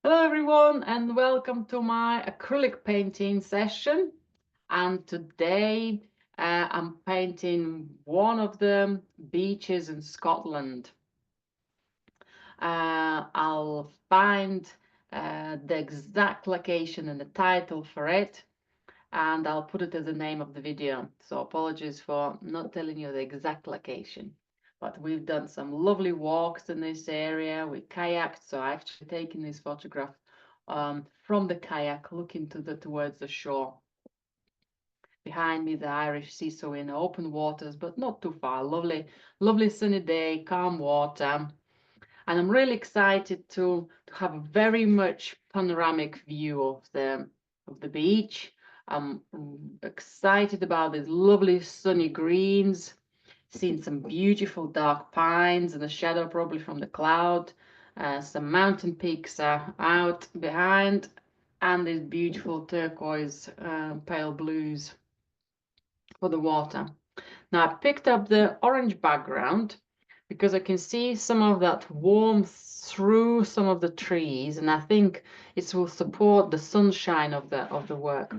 Hello everyone and welcome to my acrylic painting session. And today I'm painting one of the beaches in Scotland. I'll find the exact location and the title for it, and I'll put it as the name of the video. So apologies for not telling you the exact location. But we've done some lovely walks in this area. We kayaked, so I actually taken this photograph from the kayak, looking towards the shore. Behind me, the Irish Sea, so in open waters, but not too far. Lovely, lovely sunny day, calm water. And I'm really excited to have a very much panoramic view of the beach. I'm excited about these lovely sunny greens, seeing some beautiful dark pines and the shadow probably from the cloud. Some mountain peaks are out behind, and these beautiful turquoise, pale blues for the water. Now I picked up the orange background because I can see some of that warmth through some of the trees, and I think it will support the sunshine of the work.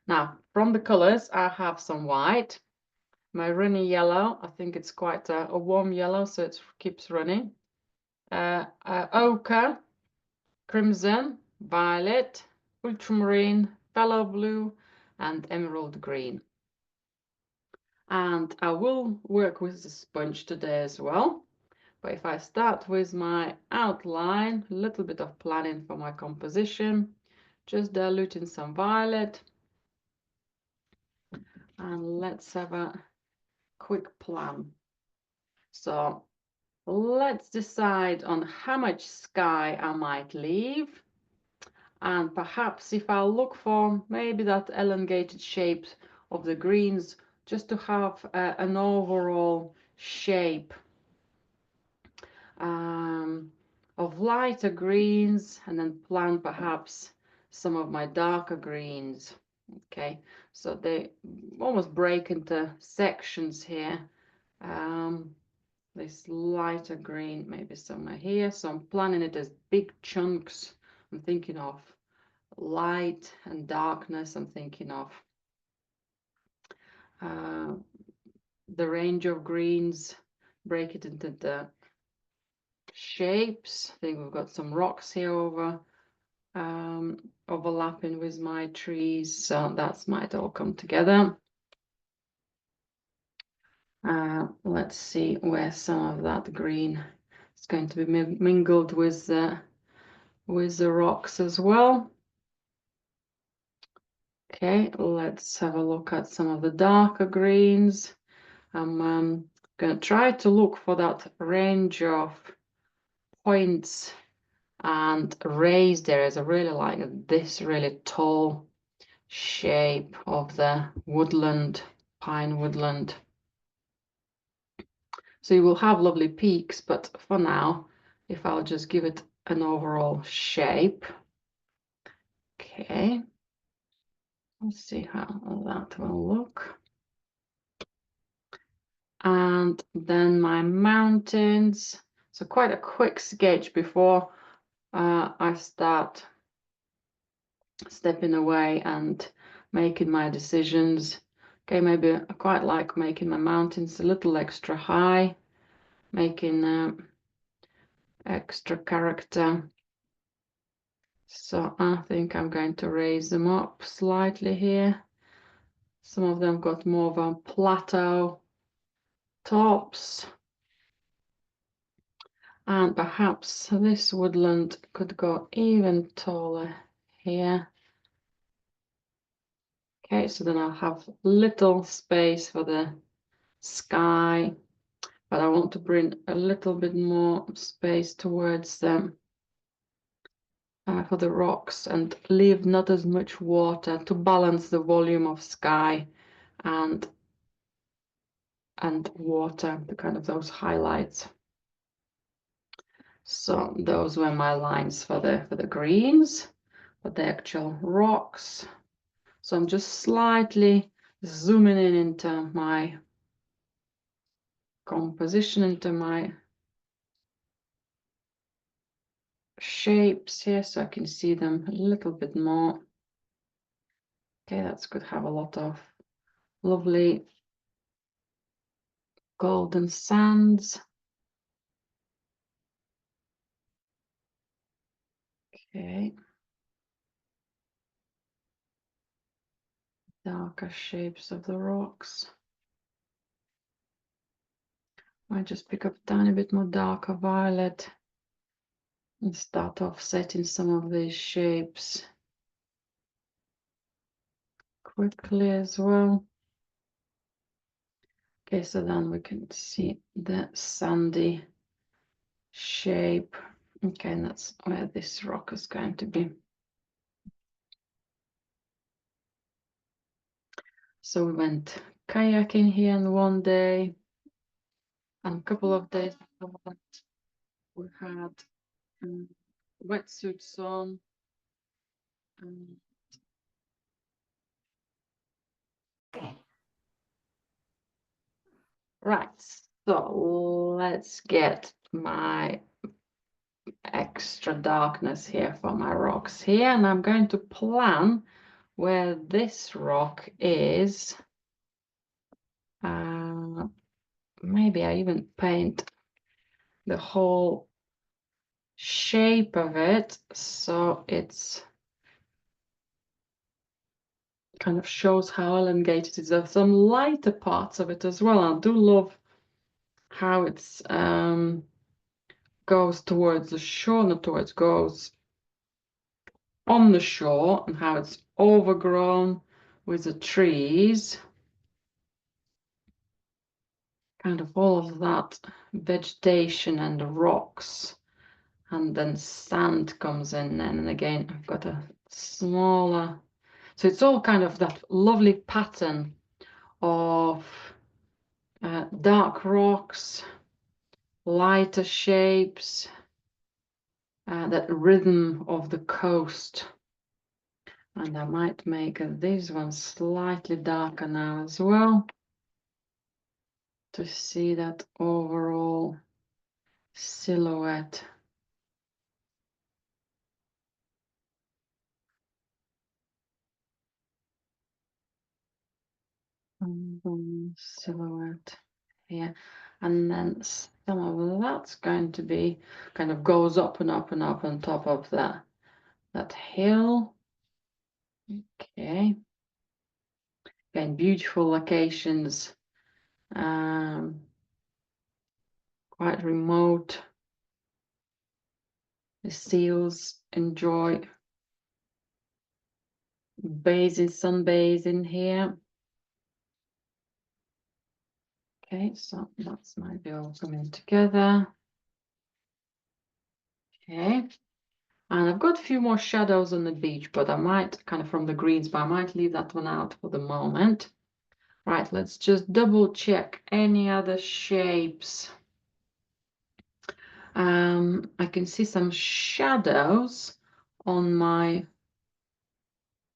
Now, from the colors, I have some white, my runny yellow. I think it's quite a warm yellow, so it keeps running. Ochre, crimson, violet, ultramarine, phthalo blue, and emerald green. And I will work with the sponge today as well. But if I start with my outline, a little bit of planning for my composition, just diluting some violet. And let's have a quick plan. So let's decide on how much sky I might leave. And perhaps if I look for maybe that elongated shape of the greens, just to have an overall shape of lighter greens, and then plan perhaps some of my darker greens. Okay, so they almost break into sections here. This lighter green maybe somewhere here, so I'm planning it as big chunks. I'm thinking of light and darkness. I'm thinking of the range of greens, break it into the shapes. I think we've got some rocks here overlapping with my trees, so that might all come together. Let's see where some of that green is going to be mingled with the rocks as well. Okay, let's have a look at some of the darker greens. I'm going to try to look for that range of points and raised areas. I really like this really tall shape of the woodland, pine woodland. So you will have lovely peaks, but for now, if I'll just give it an overall shape. Okay, let's see how that will look. And then my mountains. So quite a quick sketch before I start stepping away and making my decisions. Okay, maybe I quite like making my mountains a little extra high, making extra character. So I think I'm going to raise them up slightly here. Some of them got more of a plateau tops. And perhaps this woodland could go even taller here. Okay, so then I'll have little space for the sky, but I want to bring a little bit more space towards them for the rocks, and leave not as much water to balance the volume of sky and water, the kind of those highlights. So those were my lines for the greens, for the actual rocks. So I'm just slightly zooming in into my composition, into my shapes here so I can see them a little bit more. Okay, that's good. Have a lot of lovely golden sands. Okay. Darker shapes of the rocks. I just pick up a tiny bit more darker violet and start offsetting some of these shapes quickly as well. Okay, so then we can see the sandy shape. Okay, and that's where this rock is going to be. So we went kayaking here in one day, and a couple of days before that, we had wetsuits on. Right, so let's get my extra darkness here for my rocks here, and I'm going to plan where this rock is. Maybe I even paint the whole shape of it so it's kind of shows how elongated it is. There's some lighter parts of it as well. I do love how it's goes towards the shore, not towards, goes on the shore, and how it's overgrown with the trees. Kind of all of that vegetation and the rocks, and then sand comes in, and again I've got a smaller, so it's all kind of that lovely pattern of dark rocks, lighter shapes, that rhythm of the coast. And I might make these ones slightly darker now as well to see that overall silhouette. Silhouette here, and then some of that's going to be kind of goes up and up and up on top of that hill. Okay, again, beautiful locations, quite remote. The seals enjoy sunbathing here. Okay, so that's maybe all coming together. Okay, and I've got a few more shadows on the beach, but I might kind of from the greens, but I might leave that one out for the moment. Right, let's just double check any other shapes. I can see some shadows on my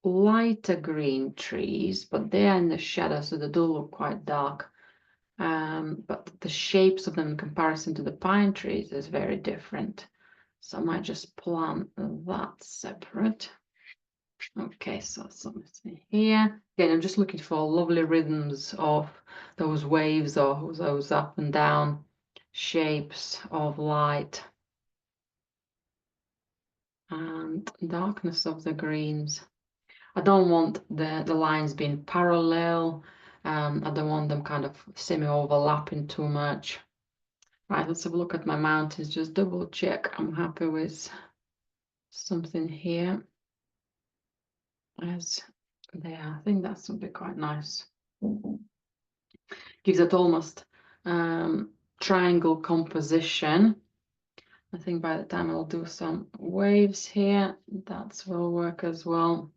lighter green trees, but they're in the shadow, so they do look quite dark. But the shapes of them in comparison to the pine trees is very different. So I might just plan that separate. Okay, so something here. Again, I'm just looking for lovely rhythms of those waves or those up and down shapes of light and darkness of the greens. I don't want the lines being parallel. I don't want them kind of semi-overlapping too much. Right, let's have a look at my mountains, just double check I'm happy with something here as they are. I think that's would be quite nice. Gives it almost triangle composition. I think by the time I'll do some waves here, that will work as well.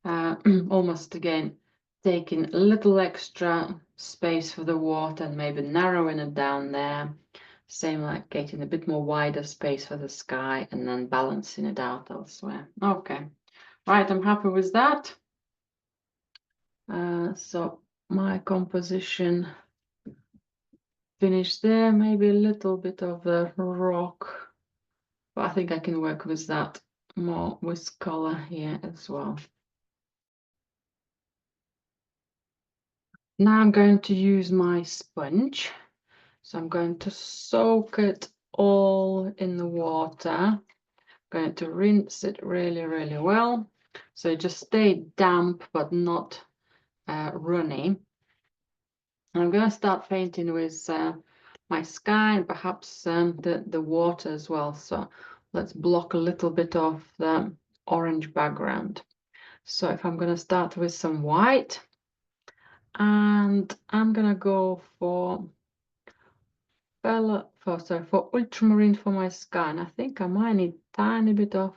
Almost again taking a little extra space for the water and maybe narrowing it down there. Same like getting a bit more wider space for the sky and then balancing it out elsewhere. Okay, right, I'm happy with that. So my composition finished there, maybe a little bit of the rock, but I think I can work with that more with color here as well. Now I'm going to use my sponge. So I'm going to soak it all in the water. Going to rinse it really, really well. So just stay damp, but not runny. And I'm going to start painting with my sky and perhaps the water as well. So let's block a little bit of the orange background. So if I'm going to start with some white, and I'm going to go for ultramarine for my sky. And I think I might need tiny bit of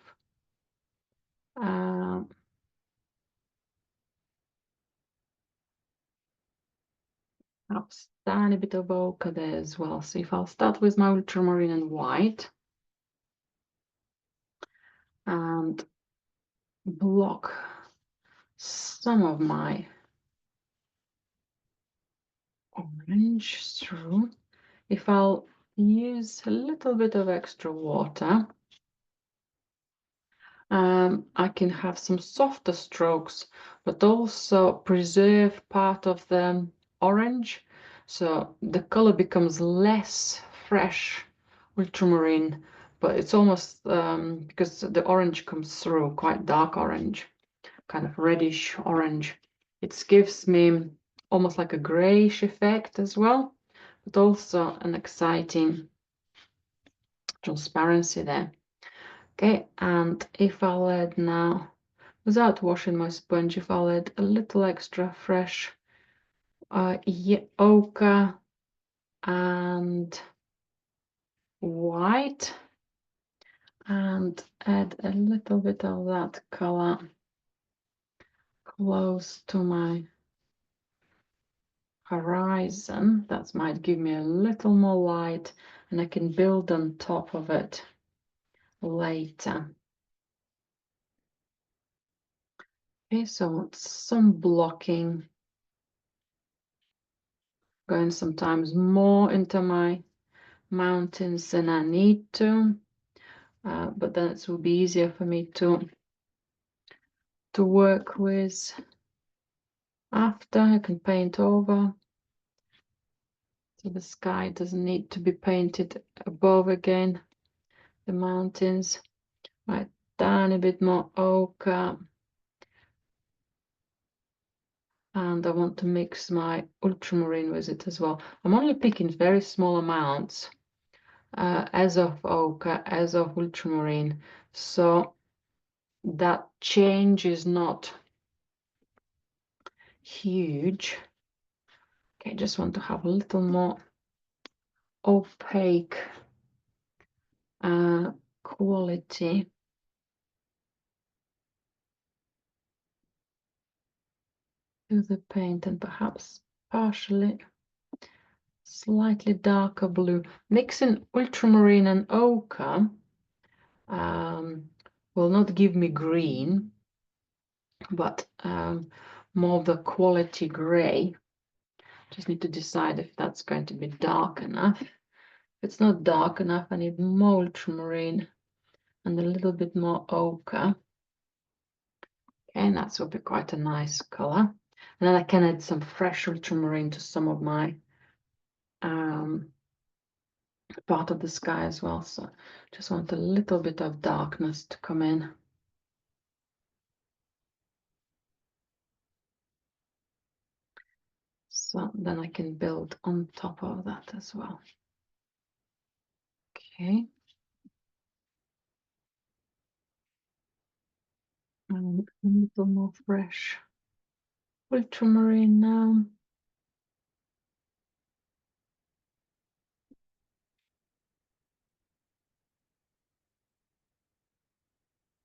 um, perhaps tiny bit of ochre there as well. So if I'll start with my ultramarine and white and block some of my orange through. If I'll use a little bit of extra water, I can have some softer strokes, but also preserve part of the orange. So the color becomes less fresh ultramarine, but it's almost because the orange comes through quite dark orange, kind of reddish orange. It gives me almost like a grayish effect as well, but also an exciting transparency there. Okay, and if I'll add now, without washing my sponge, if I'll add a little extra fresh ochre and white, and add a little bit of that color close to my horizon, that might give me a little more light, and I can build on top of it later. Okay, so some blocking, going sometimes more into my mountains than I need to, but then it will be easier for me to work with after. I can paint over, so the sky doesn't need to be painted above again, the mountains. Right, tiny bit more ochre. And I want to mix my ultramarine with it as well. I'm only picking very small amounts as of ochre, as of ultramarine, so that change is not huge. Okay, just want to have a little more opaque quality. To the paint, and perhaps partially slightly darker blue. Mixing ultramarine and ochre will not give me green, but more of the quality gray. Just need to decide if that's going to be dark enough. If it's not dark enough, I need more ultramarine and a little bit more ochre. Okay, and that will be quite a nice color. And then I can add some fresh ultramarine to some of my part of the sky as well. So just want a little bit of darkness to come in. So then I can build on top of that as well. Okay. And a little more fresh ultramarine now.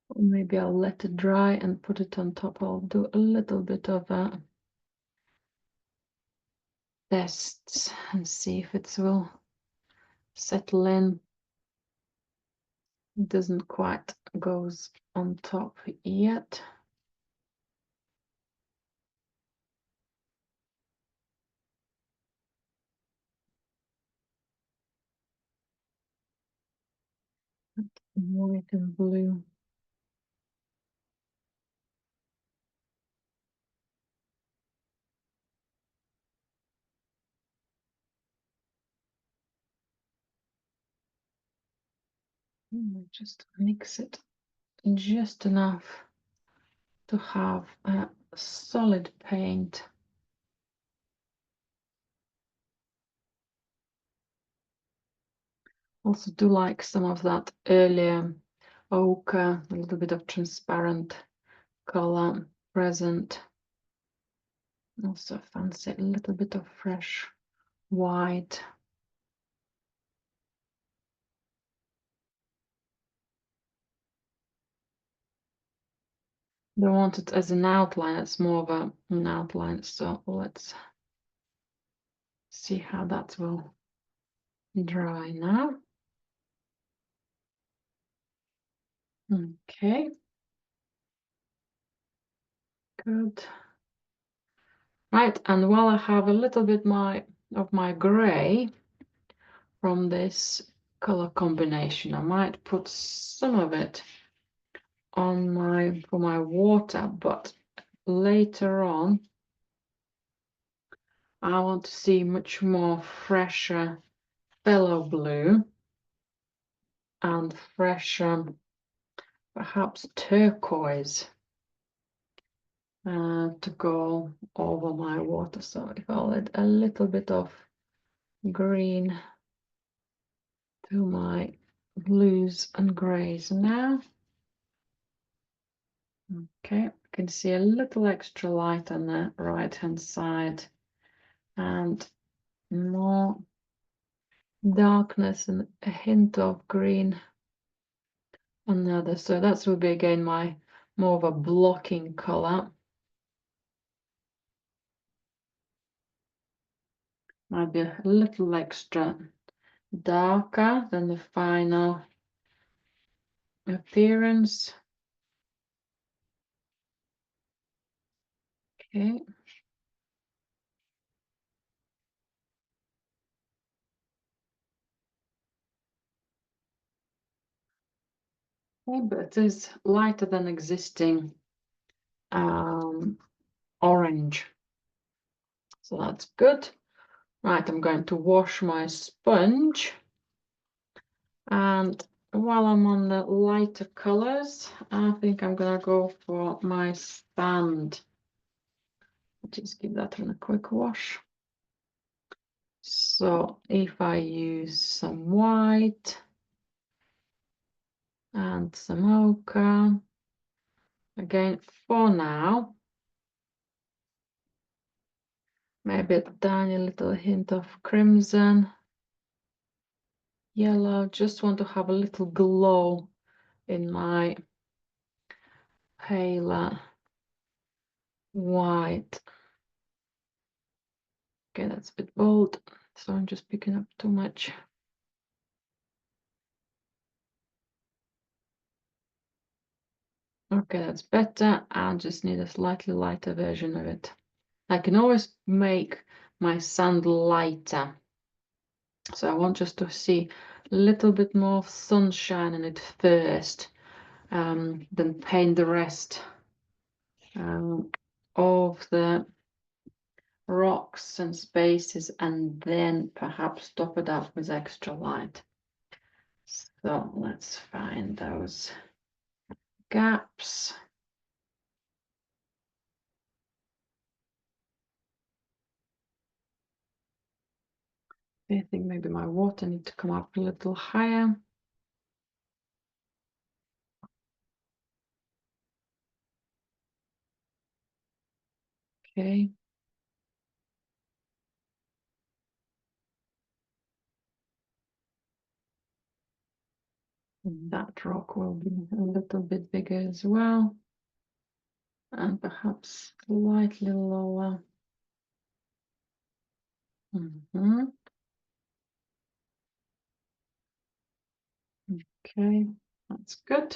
Or maybe I'll let it dry and put it on top. I'll do a little bit of a test and see if it will settle in. It doesn't quite goes on top yet. White and blue. Just mix it just enough to have a solid paint. Also do like some of that earlier ochre, a little bit of transparent color present. Also fancy a little bit of fresh white. Don't want it as an outline, it's more of an outline, so let's see how that will dry now. Okay, good. Right, and while I have a little bit of my gray from this color combination, I might put some of it on for my water, but later on I want to see much more fresher phthalo blue and fresher perhaps turquoise to go over my water. So if I'll add a little bit of green to my blues and grays now. Okay, I can see a little extra light on the right hand side and more darkness and a hint of green on the other. So that will be again my more of a blocking color. Might be a little extra darker than the final appearance. Okay. Okay, but it is lighter than existing orange. So that's good. Right, I'm going to wash my sponge. And while I'm on the lighter colors, I think I'm gonna go for my sand. Just give that one a quick wash. So if I use some white and some ochre, again for now, maybe a tiny little hint of crimson, yellow, just want to have a little glow in my paler white. Okay, that's a bit bold, so I'm just picking up too much. Okay, that's better. I just need a slightly lighter version of it. I can always make my sand lighter. So I want just to see a little bit more sunshine in it first, then paint the rest of the rocks and spaces, and then perhaps top it up with extra light. So let's find those gaps. I think maybe my water needs to come up a little higher. Okay. That rock will be a little bit bigger as well, and perhaps slightly lower. Okay, that's good.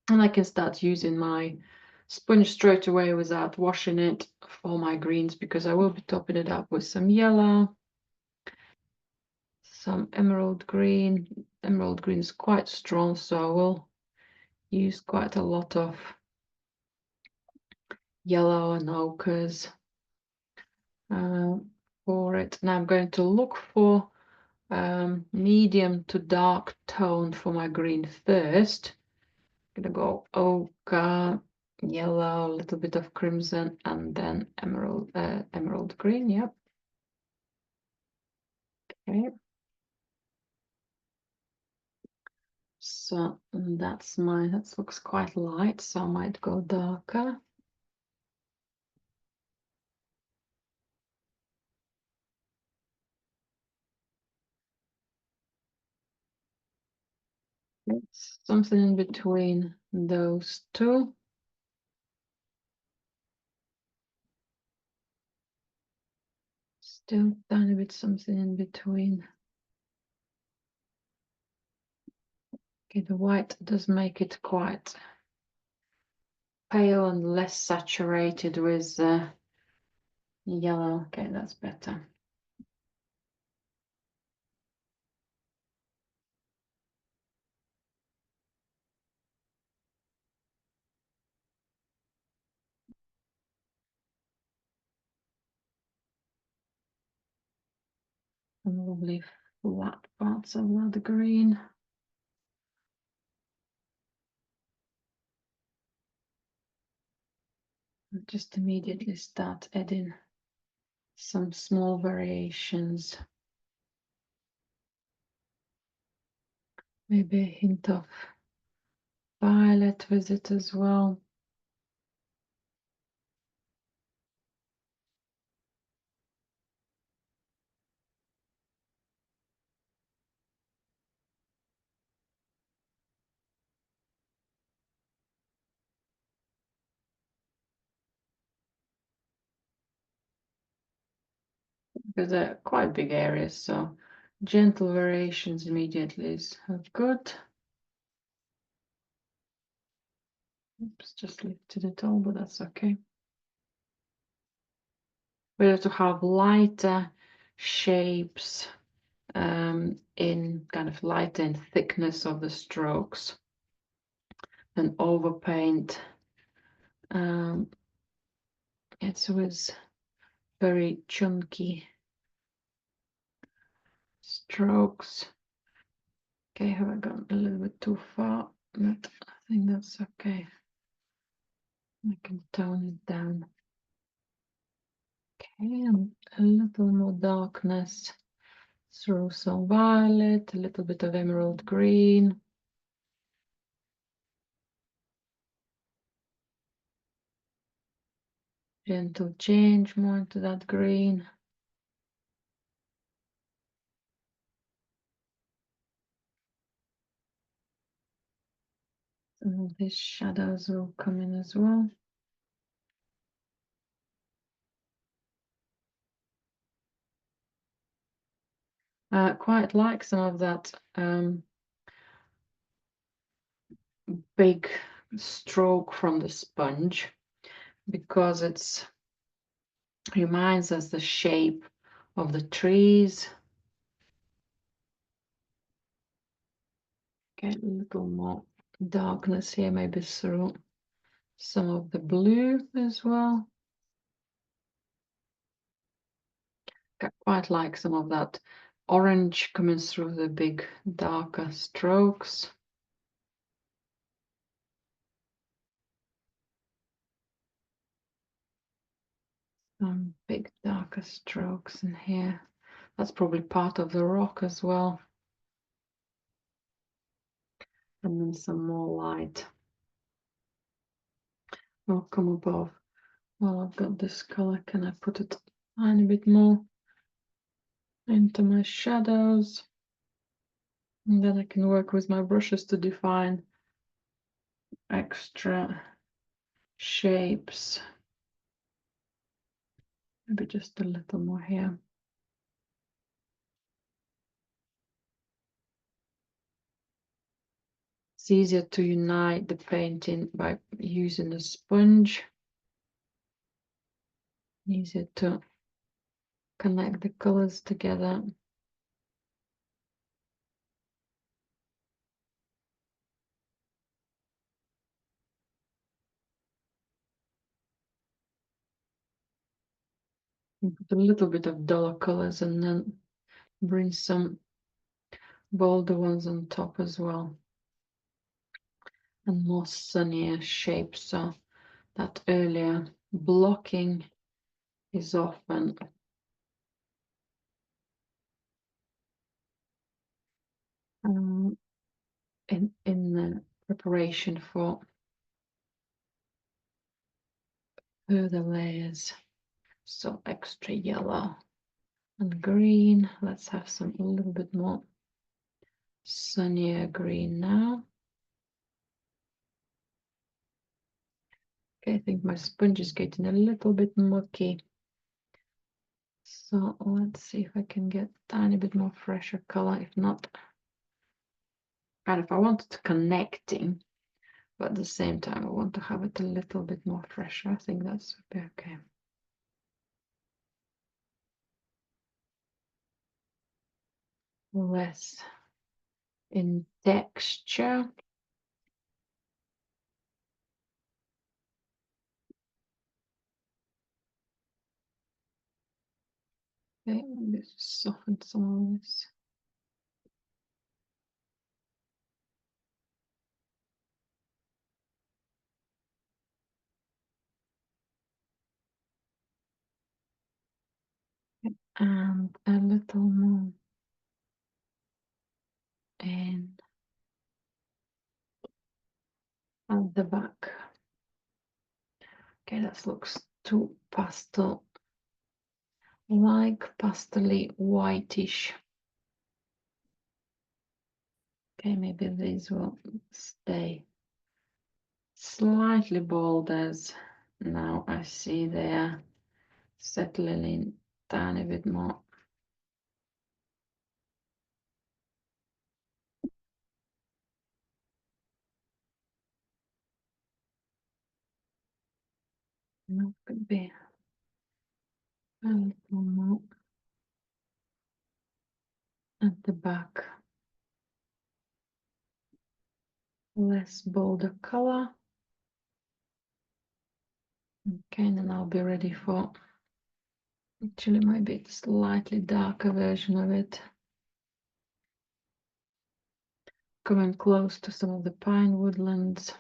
And I can start using my sponge straight away without washing it for my greens, because I will be topping it up with some yellow. some emerald green. Emerald green is quite strong, so I will use quite a lot of yellow and ochres for it. Now I'm going to look for medium to dark tone for my green first. I'm gonna go ochre, yellow, a little bit of crimson, and then emerald green. Yep. Okay. So that looks quite light, so I might go darker. It's something in between those two. Still tiny bit something in between. Okay, the white does make it quite pale and less saturated with yellow. Okay, that's better. And lovely flat parts of that green. Just immediately start adding some small variations. Maybe a hint of violet with it as well. Because they're quite big areas, so gentle variations immediately is good. Oops, just lifted it all, but that's okay. Better to have lighter shapes in kind of lighter and thickness of the strokes than overpaint. It's with very chunky strokes. Okay, have I gone a little bit too far? But I think that's okay. I can tone it down. Okay, and a little more darkness through some violet, a little bit of emerald green. Gentle change more into that green. Some of these shadows will come in as well. Quite like some of that big stroke from the sponge because it reminds us the shape of the trees. Get a little more darkness here, maybe through some of the blue as well. I quite like some of that orange coming through the big darker strokes. Some big darker strokes in here. That's probably part of the rock as well. And then some more light will come above. Well, I've got this color. Can I put it a tiny bit more into my shadows? And then I can work with my brushes to define extra shapes. Maybe just a little more here. It's easier to unite the painting by using a sponge. Easier to connect the colors together. Put a little bit of duller colors and then bring some bolder ones on top as well. And more sunnier shapes, so that earlier blocking is often in the preparation for further layers. So extra yellow and green. Let's have some a little bit more sunnier green now. Okay, I think my sponge is getting a little bit mucky. So let's see if I can get a tiny bit more fresher color. If not, kind of I want it connecting, but at the same time I want to have it a little bit more fresher. I think that's okay. Less in texture. Okay, maybe soften some of this. And a little more in at the back. Okay, that looks too pastel, like pastely whitish. Okay, maybe these will stay slightly bold as now I see they're settling in tiny bit more. That could be a little more at the back. Less bolder color. Okay, and then I'll be ready for actually maybe a slightly darker version of it. Coming close to some of the pine woodlands.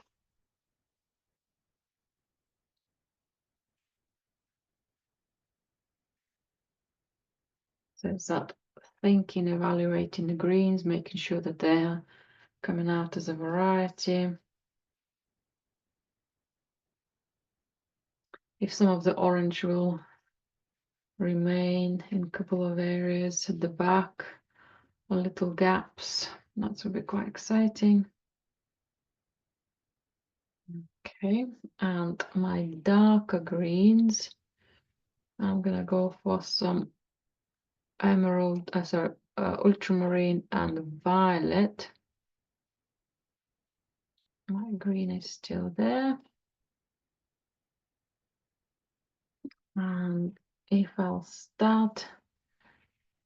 So it's that thinking, evaluating the greens, making sure that they're coming out as a variety. If some of the orange will remain in a couple of areas at the back, or little gaps, that will be quite exciting. Okay, and my darker greens, I'm gonna go for some emerald, ultramarine and violet. My green is still there. And if I'll start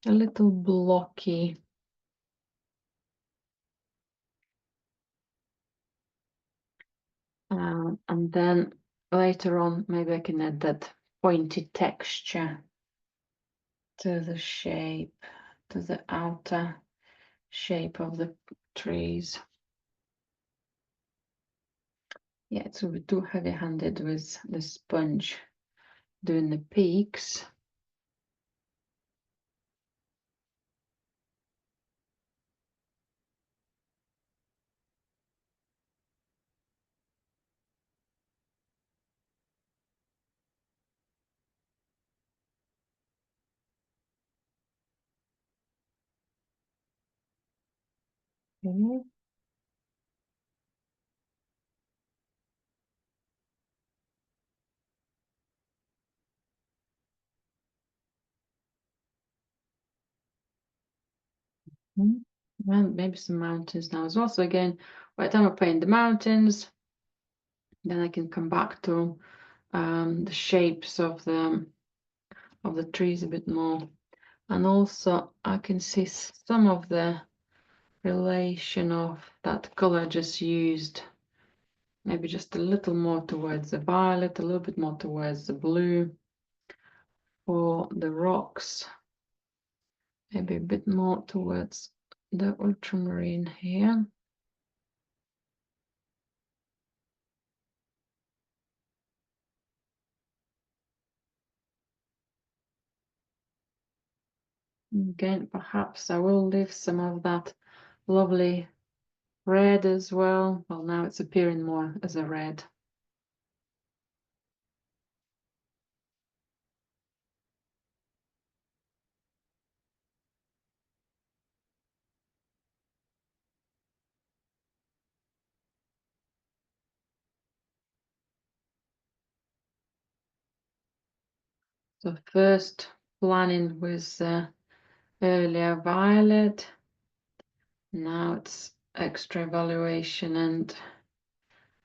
a little blocky, and then later on maybe I can add that pointy texture to the shape, to the outer shape of the trees. Yeah, it's a bit too heavy-handed with the sponge doing the peaks. Okay. And maybe some mountains now as well. So again, by the time I paint the mountains, then I can come back to the shapes of the trees a bit more. And also I can see some of the relation of that color just used. Maybe just a little more towards the violet, a little bit more towards the blue. for the rocks, maybe a bit more towards the ultramarine here. Again, perhaps I will leave some of that lovely red as well. Well, now it's appearing more as a red. So first planning with earlier violet. Now it's extra evaluation and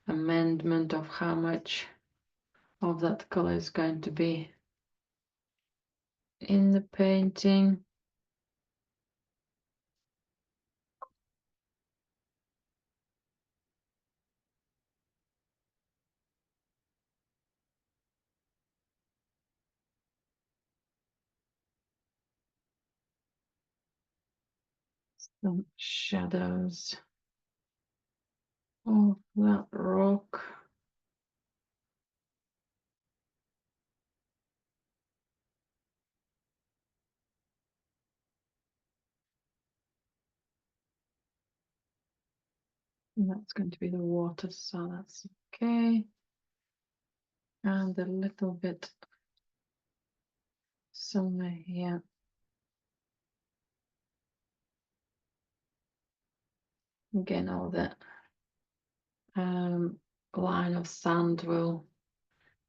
amendment of how much of that color is going to be in the painting. Some shadows of that rock. And that's going to be the water, so that's okay. And a little bit somewhere here. Again, all the line of sand will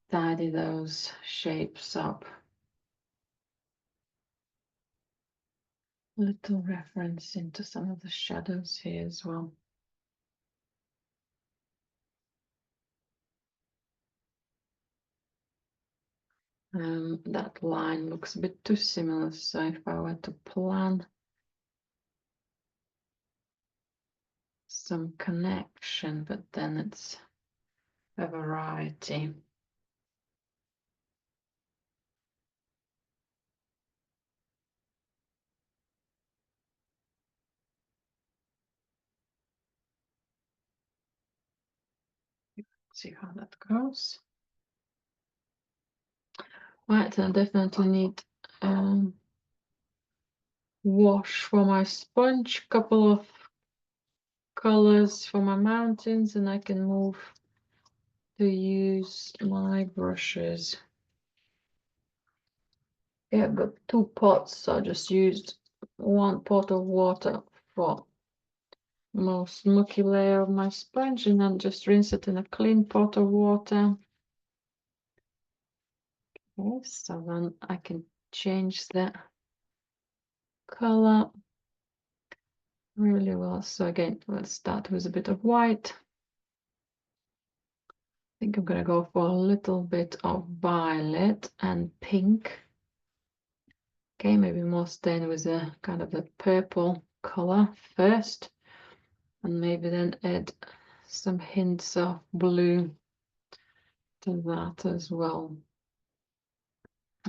tidy those shapes up. Little reference into some of the shadows here as well. That line looks a bit too similar, so if I were to plan some connection, but then it's a variety. See how that goes. Right, I definitely need wash for my sponge, couple of colors for my mountains, and I can move to use my brushes. Yeah, I've got 2 pots, so I just used 1 pot of water for most smoky layer of my sponge, and then just rinse it in a clean pot of water. Okay, so then I can change the color really well. So again, let's start with a bit of white. I think I'm gonna go for a little bit of violet and pink. Okay, maybe more staying with a kind of the purple color first, and maybe then add some hints of blue to that as well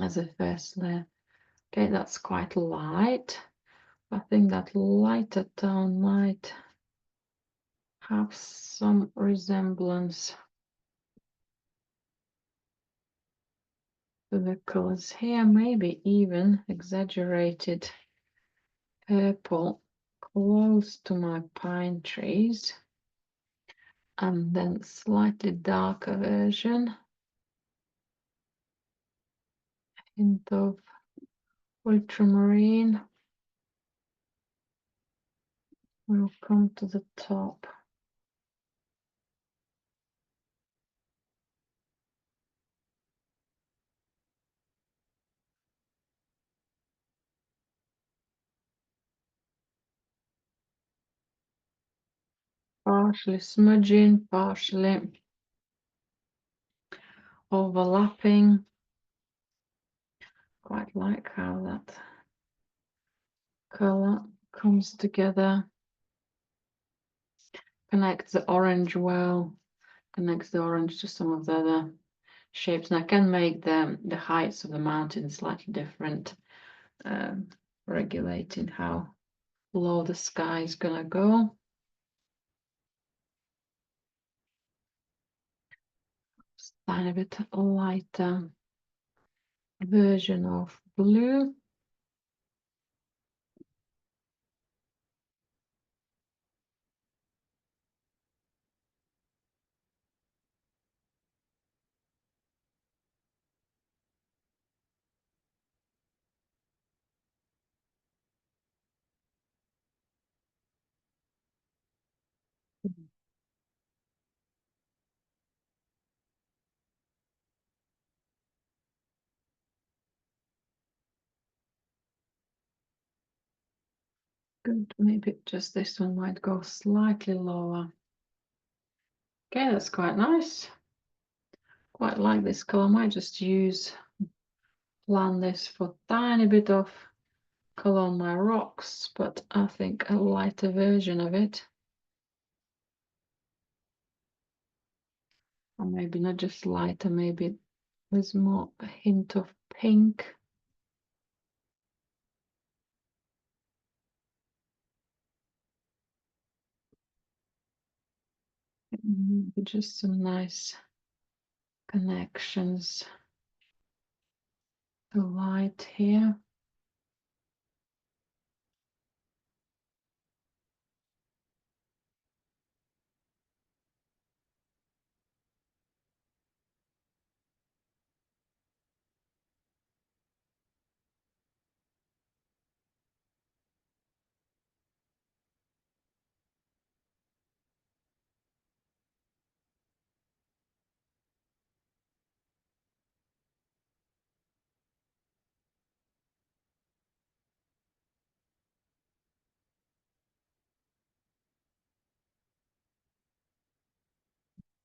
as a first layer. Okay, that's quite light. I think that lighter tone might have some resemblance to the colors here, maybe even exaggerated purple close to my pine trees, and then slightly darker version, hint of ultramarine will come to the top. Partially smudging, partially overlapping. Quite like how that color comes together. Connects the orange well, connects the orange to some of the other shapes. And I can make the heights of the mountain slightly different, regulating how low the sky is gonna go. Just a tiny bit lighter version of blue. Good, maybe just this one might go slightly lower. Okay, that's quite nice. Quite like this color. I might just plan this for tiny bit of color on my rocks, but I think a lighter version of it. Or maybe not just lighter, maybe with more a hint of pink. Maybe just some nice connections to light here.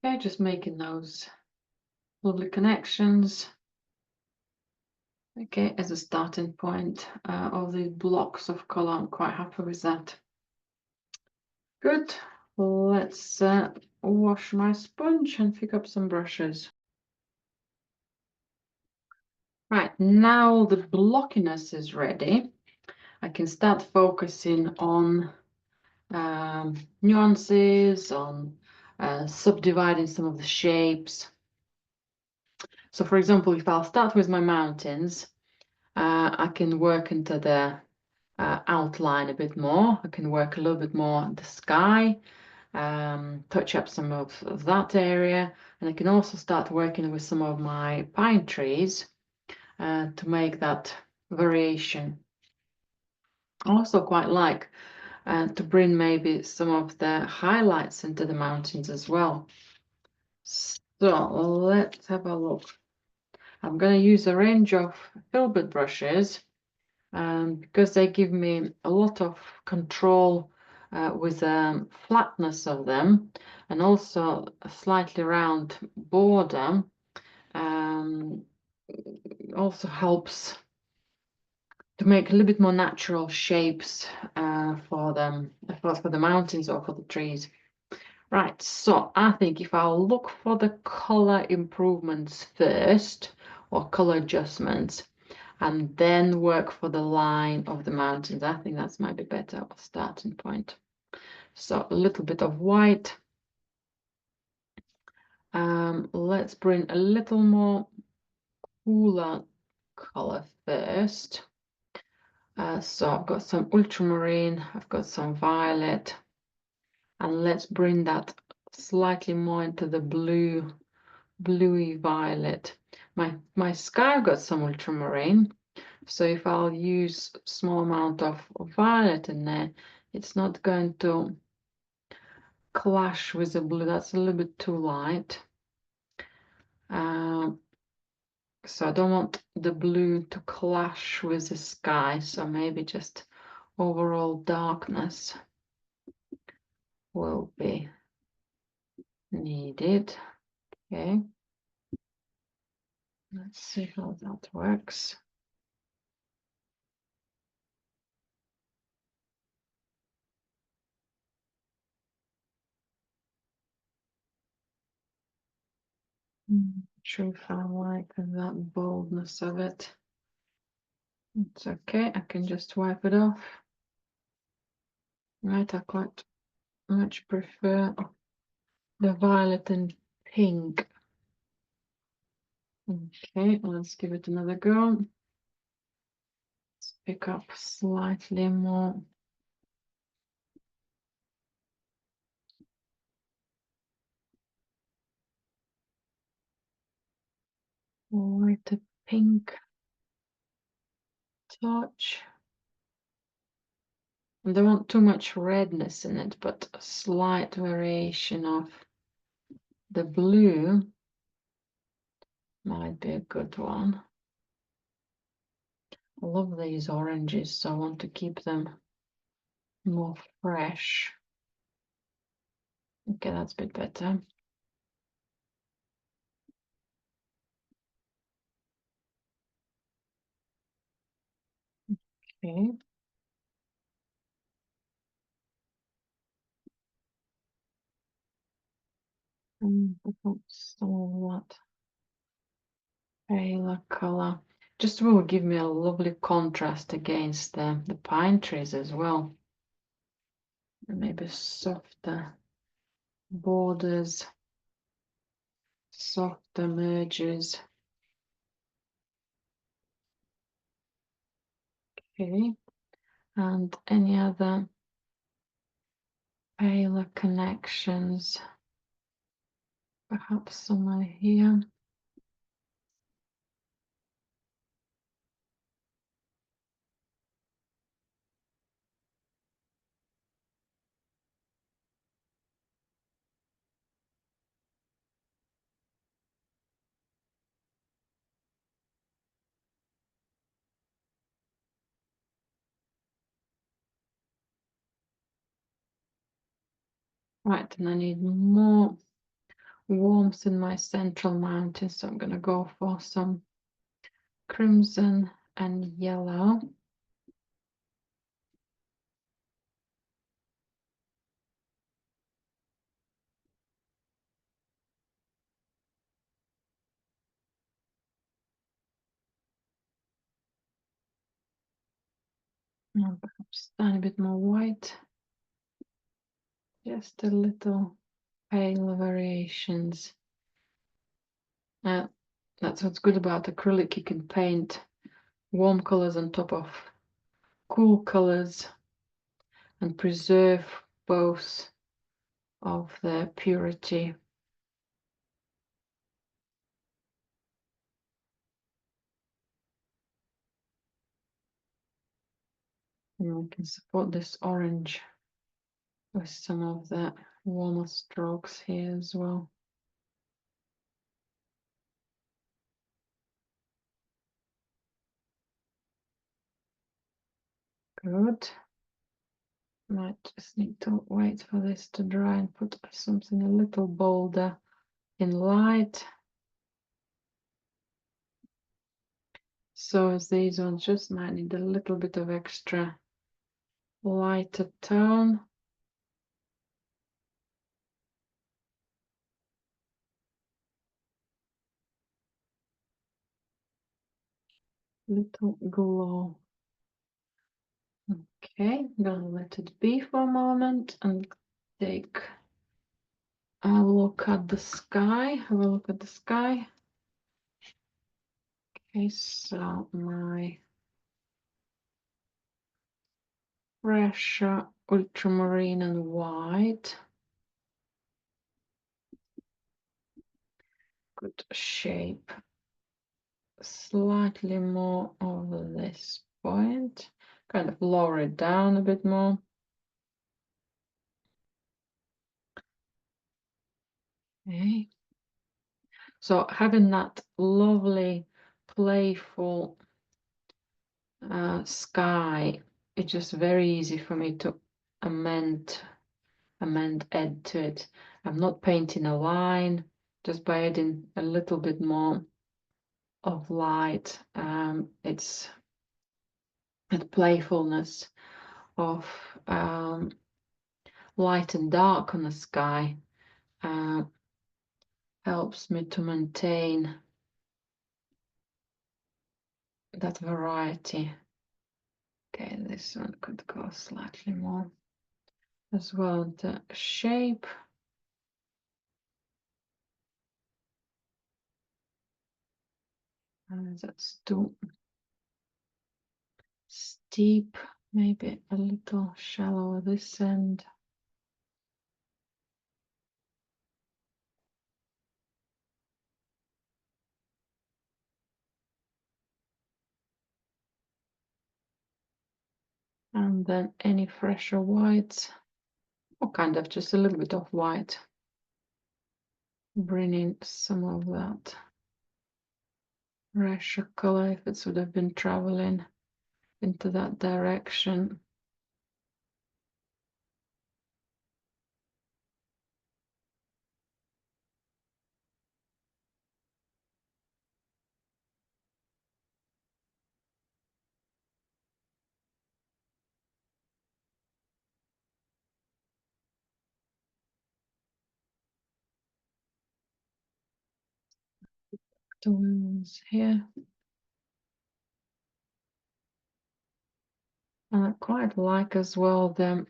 Okay, just making those lovely connections. Okay, as a starting point of the blocks of color, I'm quite happy with that. Good. Let's wash my sponge and pick up some brushes. Right, now the blockiness is ready. I can start focusing on nuances, on subdividing some of the shapes. So for example, if I'll start with my mountains, I can work into the outline a bit more. I can work a little bit more on the sky, touch up some of that area, and I can also start working with some of my pine trees to make that variation. I also quite like to bring maybe some of the highlights into the mountains as well. So let's have a look. I'm going to use a range of filbert brushes because they give me a lot of control with the flatness of them, and also a slightly round border. Also helps to make a little bit more natural shapes for them, for the mountains or for the trees. Right, so I think if I'll look for the color improvements first, or color adjustments, and then work for the line of the mountains, I think that's might be better starting point. So a little bit of white. Let's bring a little more cooler color first. So I've got some ultramarine, I've got some violet, and let's bring that slightly more into the bluey violet. My sky, I've got some ultramarine, so if I'll use a small amount of violet in there, it's not going to clash with the blue. That's a little bit too light. So I don't want the blue to clash with the sky, so maybe just overall darkness will be needed. Okay, let's see how that works. sure if I like that boldness of it. It's okay, I can just wipe it off. Right, I quite much prefer the violet and pink. Okay, let's give it another go. Let's pick up slightly more. Lighter pink touch. I don't want too much redness in it, but a slight variation of the blue might be a good one. I love these oranges, so I want to keep them more fresh. Okay, that's a bit better. Okay. Some of that paler color. Just will give me a lovely contrast against the pine trees as well. And maybe softer borders, softer merges. Okay. And any other paler connections, perhaps somewhere here. Right, and I need more warmth in my central mountain, so I'm going to go for some crimson and yellow. And perhaps a tiny bit more white. Just a little pale variations. That's what's good about acrylic. You can paint warm colors on top of cool colors and preserve both of their purity. And we can support this orange with some of the warmer strokes here as well. Good. Might just need to wait for this to dry and put something a little bolder in light. So as these ones just might need a little bit of extra lighter tone. Little glow. Okay, I'm gonna let it be for a moment and take a look at the sky. Have a look at the sky. Okay, so my fresh ultramarine and white. Good shape. Slightly more over this point. Kind of lower it down a bit more. Okay. So having that lovely, playful sky, it's just very easy for me to amend, add to it. I'm not painting a line, just by adding a little bit more of light. It's the playfulness of light and dark on the sky. helps me to maintain that variety. Okay, this one could go slightly more as well, the shape. And that's too steep, maybe a little shallower this end. And then any fresher whites, or kind of just a little bit of white, bringing some of that fresher color if it would have been traveling into that direction. The ones here. And I quite like as well the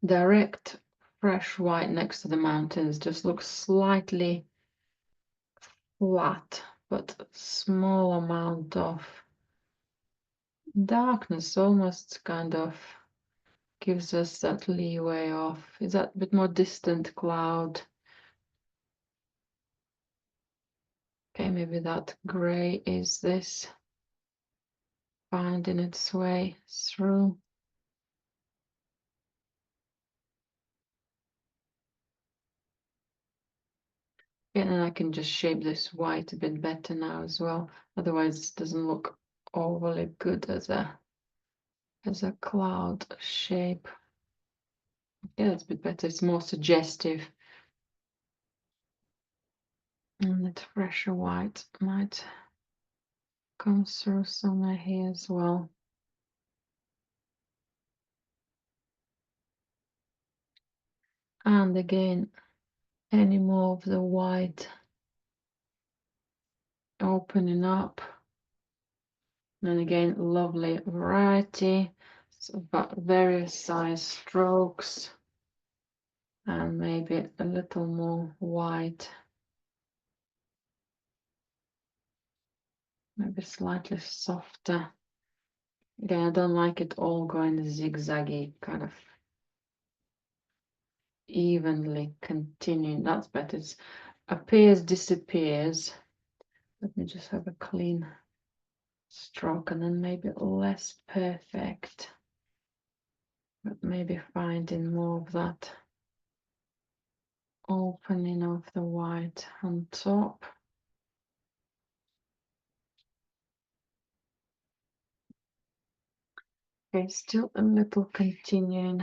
direct fresh white next to the mountains. Just looks slightly flat, but small amount of darkness, almost kind of gives us that leeway of, is that a bit more distant cloud? Okay, maybe that gray is this finding its way through. And then I can just shape this white a bit better now as well. Otherwise, it doesn't look overly good as a cloud shape. Yeah, it's a bit better. It's more suggestive. And that fresher white might come through somewhere here as well. And again, any more of the white opening up. And again, lovely variety. So various size strokes. And maybe a little more white. Maybe slightly softer. Again, I don't like it all going zigzaggy, kind of evenly continuing. That's better. It appears, disappears. Let me just have a clean stroke and then maybe less perfect. But maybe finding more of that opening of the white on top. Okay, still a little continuing.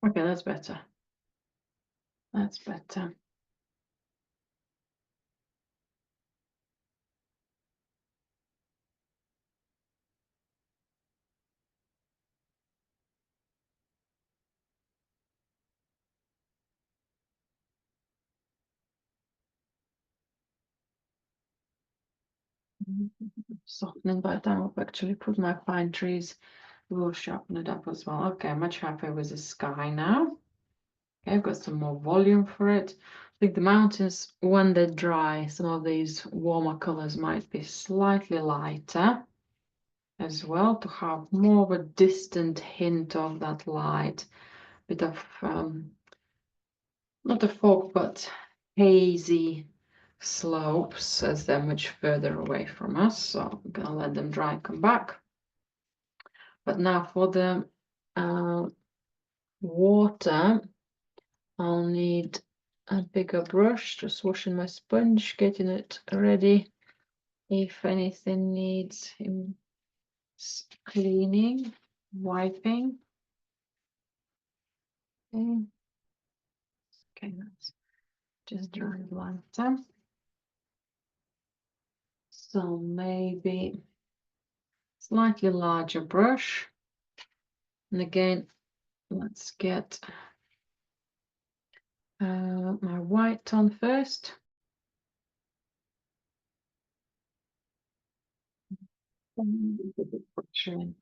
Okay, that's better. That's better. Softening by the time I've actually put my pine trees, will sharpen it up as well. Okay, I'm much happier with the sky now. Okay, I've got some more volume for it. I think the mountains, when they're dry, some of these warmer colors might be slightly lighter as well to have more of a distant hint of that light, bit of not a fog, but hazy slopes as they're much further away from us. So I'm gonna let them dry, come back. But now for the water, I'll need a bigger brush, just washing my sponge, getting it ready. If anything needs cleaning, wiping. Okay. Okay, that's just dry lighter. So maybe slightly larger brush. And again, let's get my white on first.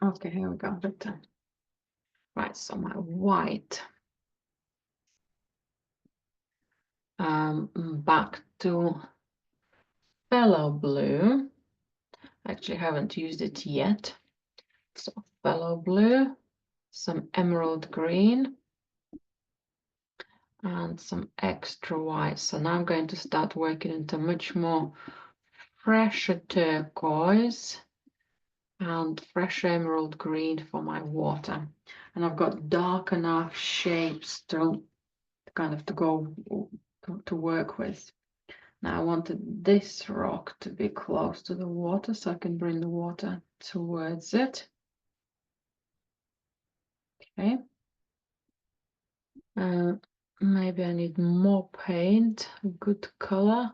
Okay, here we go. Right, so my white. Back to phthalo blue. Actually, haven't used it yet. So phthalo blue, some emerald green, and some extra white. So now I'm going to start working into much more fresher turquoise and fresh emerald green for my water. And I've got dark enough shapes to kind of to go to work with. Now I wanted this rock to be close to the water so I can bring the water towards it. Okay. Maybe I need more paint, good color.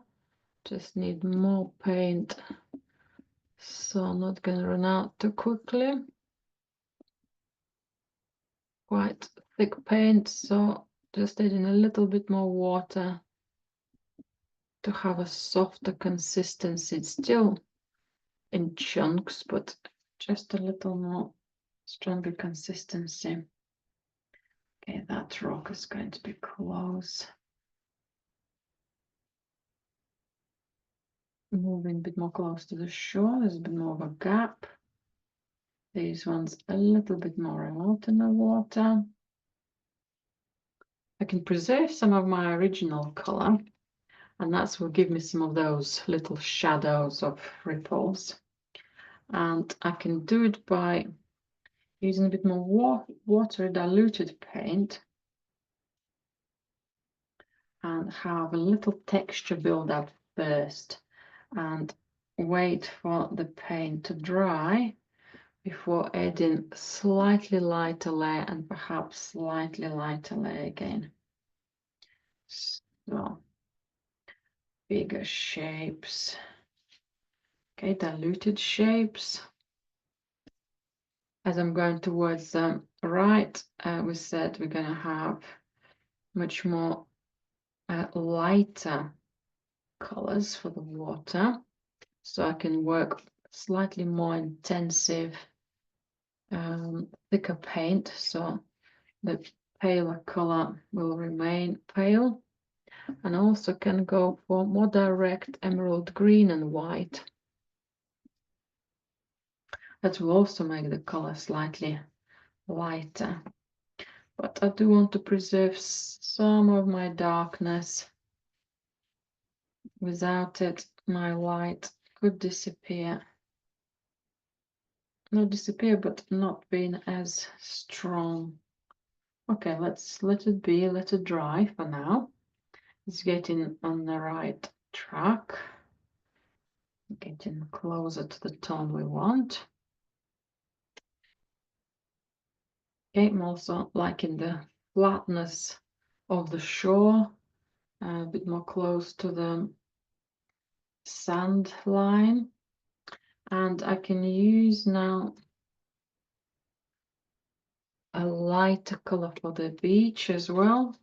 Just need more paint so I'm not gonna run out too quickly. Quite thick paint, so just adding a little bit more water to have a softer consistency. It's still in chunks, but just a little more stronger consistency. Okay, that rock is going to be close. Moving a bit more close to the shore, there's a bit more of a gap. These ones a little bit more out in the water. I can preserve some of my original color, and that will give me some of those little shadows of ripples. And I can do it by using a bit more water diluted paint and have a little texture build up first and wait for the paint to dry before adding slightly lighter layer and perhaps slightly lighter layer again. So bigger shapes. Okay, diluted shapes. As I'm going towards the right, we said we're going to have much more lighter colors for the water. So I can work slightly more intensive, thicker paint. So the paler color will remain pale. And also can go for more direct emerald green and white. That will also make the color slightly lighter. But I do want to preserve some of my darkness. Without it, my light could disappear. Not disappear, but not being as strong. Okay, let's let it be, let it dry for now. It's getting on the right track. Getting closer to the tone we want. Okay, I'm also liking the flatness of the shore, a bit more close to the sand line. And I can use now a lighter color for the beach as well.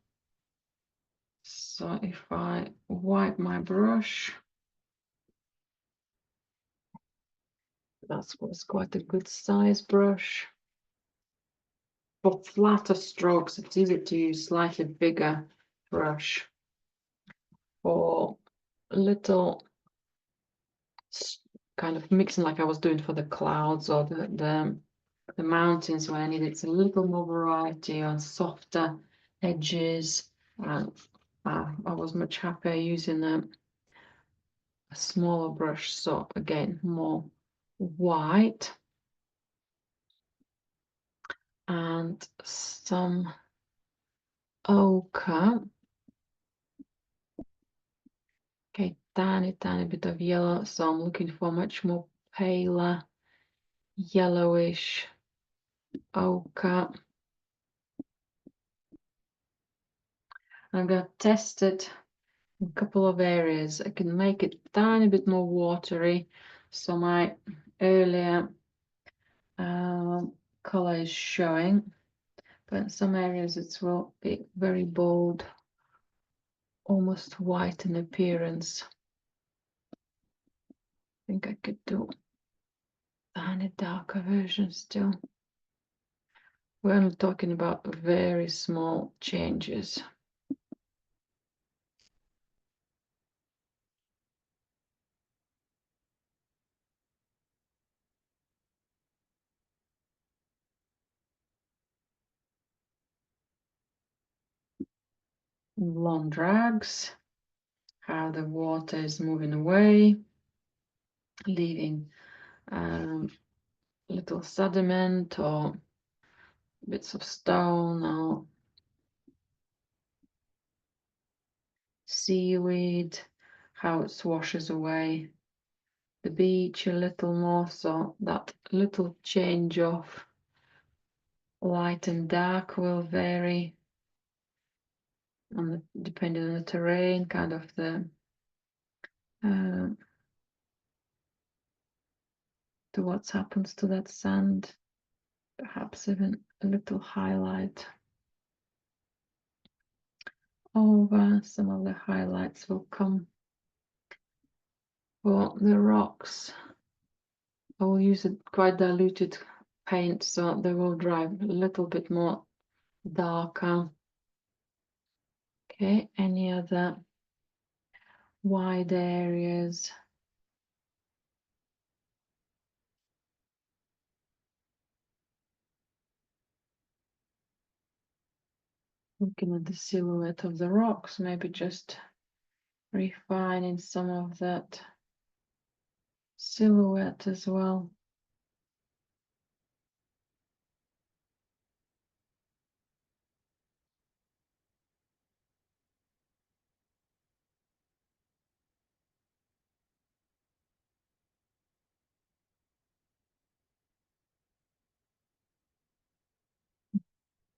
So if I wipe my brush, that was quite a good size brush. For flatter strokes, it's easy to use slightly bigger brush. For little kind of mixing like I was doing for the clouds or the mountains where I needed a little more variety on softer edges. And I was much happier using a smaller brush. So again, more white and some ochre. Okay, tiny bit of yellow. So I'm looking for much more paler, yellowish ochre. I'm going to test it in a couple of areas. I can make it a tiny bit more watery, so my earlier color is showing, but in some areas it will be very bold, almost white in appearance. I think I could do a tiny darker version still. We're only talking about very small changes. Long drags, how the water is moving away, leaving little sediment or bits of stone or seaweed, how it washes away the beach a little more, so that little change of light and dark will vary depending on the terrain, kind of to what happens to that sand. Perhaps even a little highlight over. Some of the highlights will come for the rocks. I will use a quite diluted paint, so they will dry a little bit more darker. Okay, any other wide areas? Looking at the silhouette of the rocks, maybe just refining some of that silhouette as well.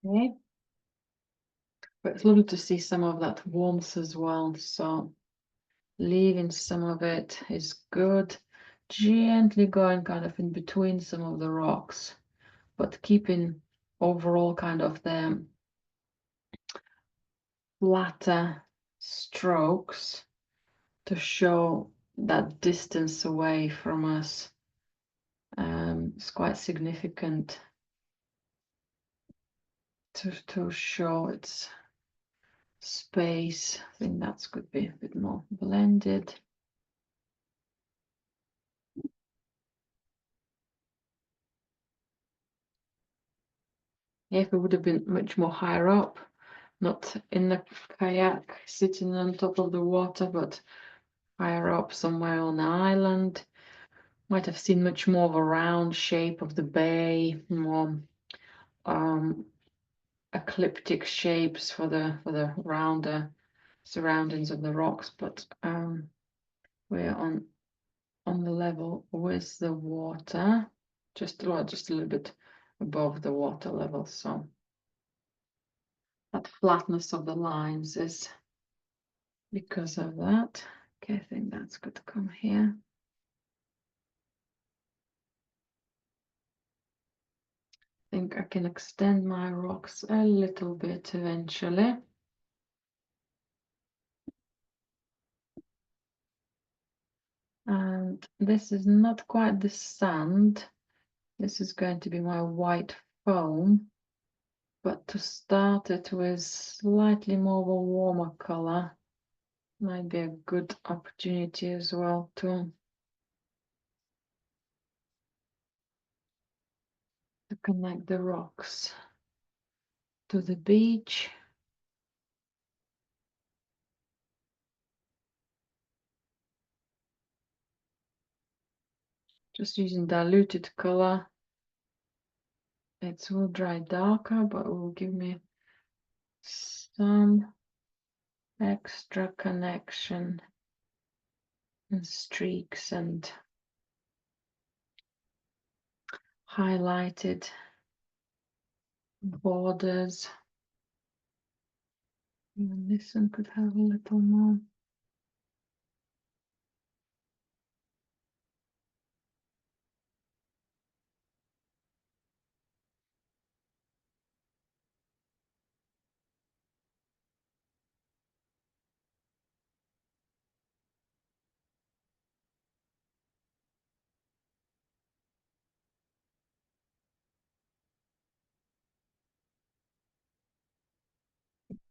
Okay, but it's lovely to see some of that warmth as well, so leaving some of it is good. Gently going kind of in between some of the rocks, but keeping overall kind of the flatter strokes to show that distance away from us. It's quite significant to show its space. I think that could be a bit more blended. Yeah, if it would have been much more higher up, not in the kayak sitting on top of the water, but higher up somewhere on the island, might have seen much more of a round shape of the bay, more ecliptic shapes for the rounder surroundings of the rocks, but we're on the level with the water, just a little bit above the water level, so that flatness of the lines is because of that. Okay, I think that's good to come here. I think I can extend my rocks a little bit eventually. And this is not quite the sand. This is going to be my white foam. But to start it with slightly more of a warmer color might be a good opportunity as well to connect the rocks to the beach. Just using diluted color. It will dry darker, but it will give me some extra connection and streaks and highlighted borders Even this one could have a little more.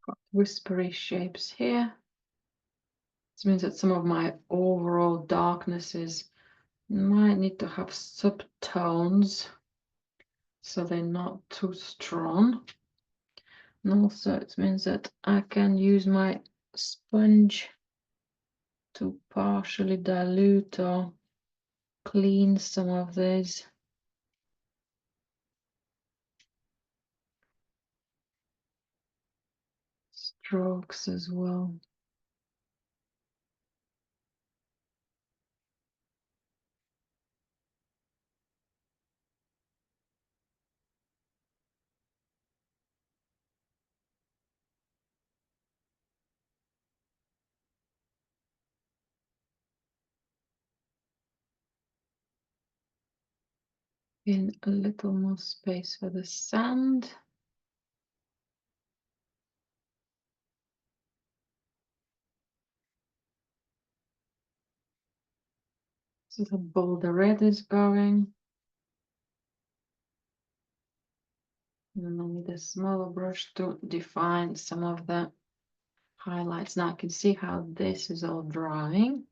Got whispery shapes here. This means that some of my overall darknesses might need to have subtones so they're not too strong. And also it means that I can use my sponge to partially dilute or clean some of these strokes as well. In a little more space for the sand. So the bolder red is going. And I need a smaller brush to define some of the highlights. Now I can see how this is all drying,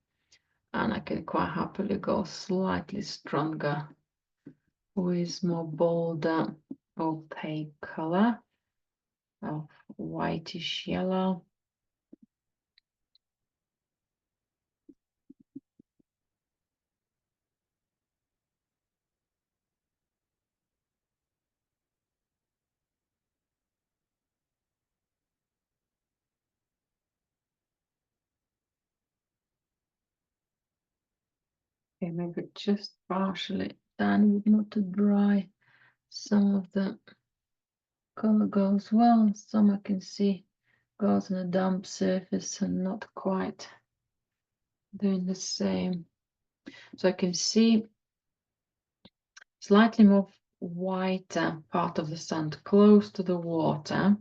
and I can quite happily go slightly stronger with more bolder opaque color of whitish yellow. Okay, maybe just partially done, not to dry. Some of the color goes well, some I can see goes on a damp surface and not quite doing the same. So I can see slightly more whiter part of the sand close to the water.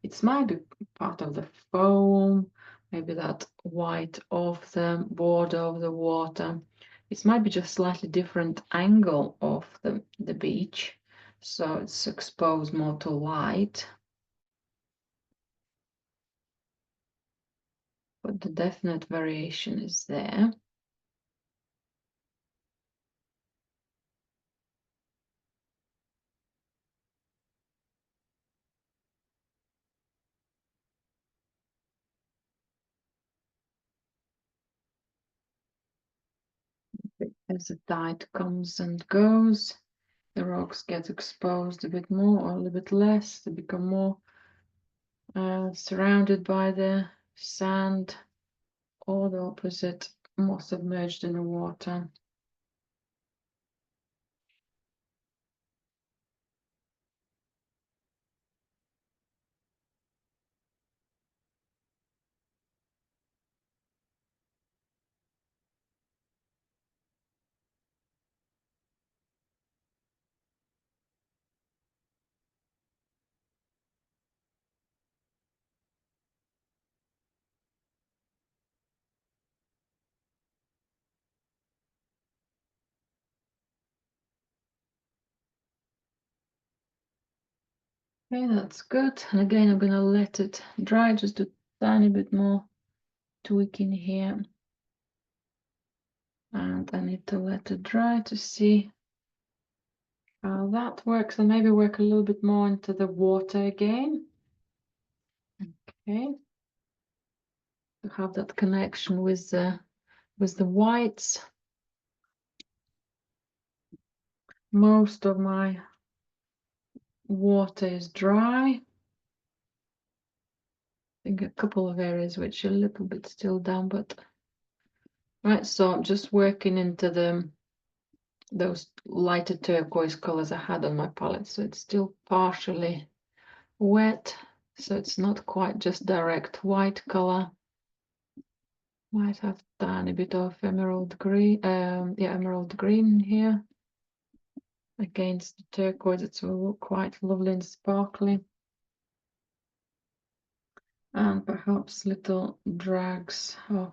It might be part of the foam, maybe that white of the border of the water. It might be just slightly different angle of the beach, so it's exposed more to light. But the definite variation is there. As the tide comes and goes, the rocks get exposed a bit more or a little bit less. They become more surrounded by the sand, or the opposite, more submerged in the water. Okay, that's good. And again, I'm gonna let it dry, just a tiny bit more tweaking here. And I need to let it dry to see how that works, and maybe work a little bit more into the water again. Okay, to have that connection with the whites. Most of my water is dry. I think a couple of areas which are a little bit still down, but right, so I'm just working into those lighter turquoise colors I had on my palette, so it's still partially wet. So it's not quite just direct white color. Might have a tiny bit of emerald green, yeah, emerald green here against the turquoise. It will look quite lovely and sparkly. And perhaps little drags of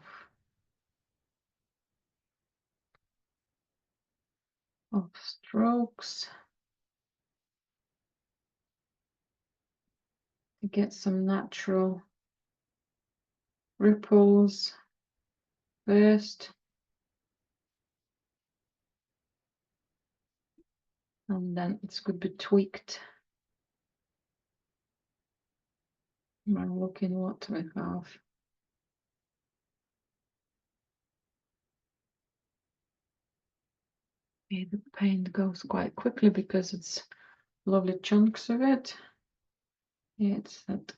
strokes to get some natural ripples first, and then it could be tweaked by looking what we have. Okay, the paint goes quite quickly because it's lovely chunks of it. Yeah, it's that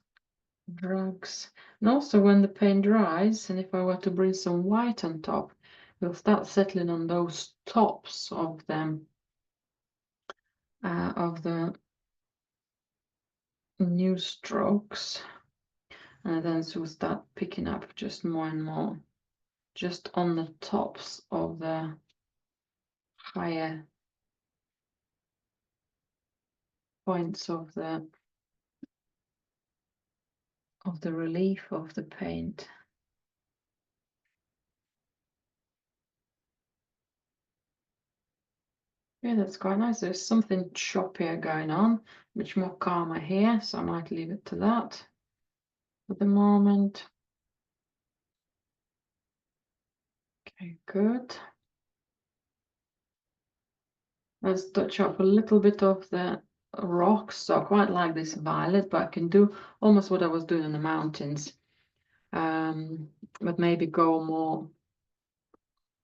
drags. And also when the paint dries, and if I were to bring some white on top, we'll start settling on those tops of them, of the new strokes. And then so we'll start picking up just more and more, just on the tops of the higher points of the relief of the paint. Yeah, that's quite nice. There's something choppier going on, much more calmer here, so I might leave it to that for the moment. Okay, good. Let's touch up a little bit of the rocks. So I quite like this violet, but I can do almost what I was doing in the mountains. But maybe go more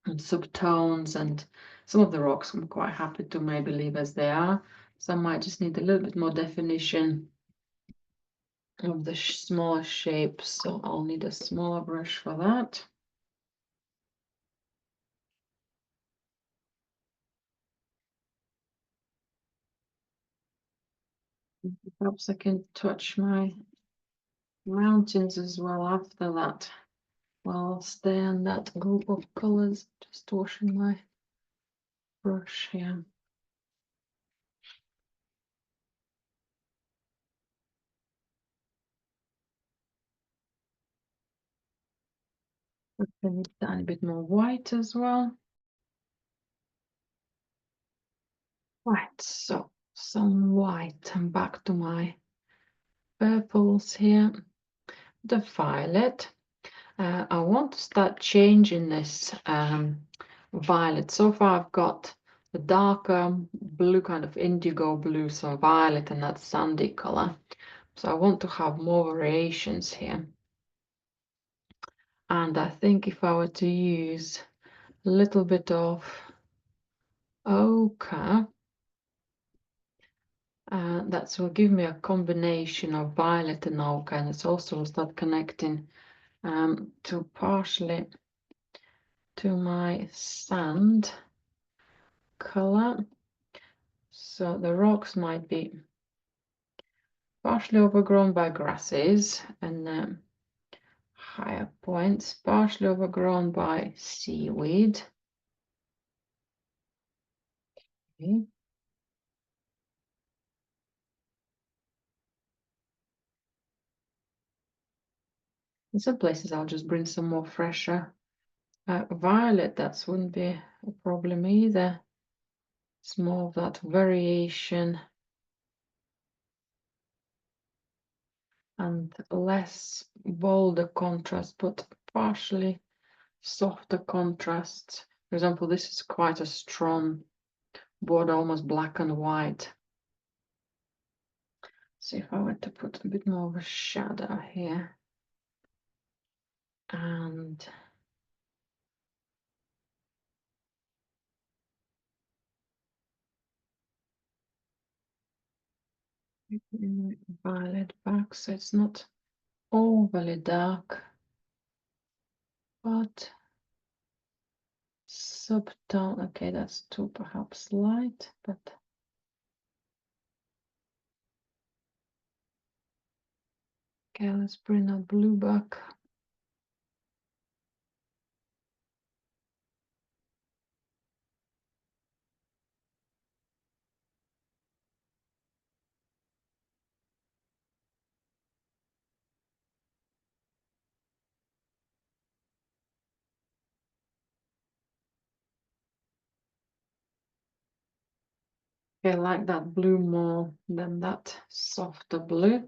on subtones, and some of the rocks I'm quite happy to maybe leave as they are. Some might just need a little bit more definition of the smaller shapes, so I'll need a smaller brush for that. Perhaps I can touch my mountains as well after that. Well, I'll stay on that group of colors, just washing my brush here. I need a tiny bit more white as well. Right, so some white, and back to my purples here. The violet. I want to start changing this violet. So far I've got the darker blue, kind of indigo blue, some violet, and that sandy color. So I want to have more variations here. And I think if I were to use a little bit of ochre, that will give me a combination of violet and ochre, and it's also start connecting to partially to my sand color. So the rocks might be partially overgrown by grasses and higher points, partially overgrown by seaweed. Okay. In some places I'll just bring some more fresher violet. That wouldn't be a problem either. It's more of that variation and less bolder contrast, but partially softer contrasts. For example, this is quite a strong border, almost black and white. So if I were to put a bit more of a shadow here and violet back, so it's not overly dark, but subtone. Okay, that's too perhaps light, but Okay, let's bring our blue back. Okay, I like that blue more than that softer blue.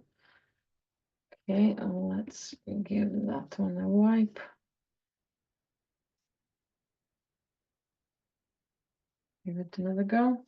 Okay, let's give that one a wipe. Give it another go.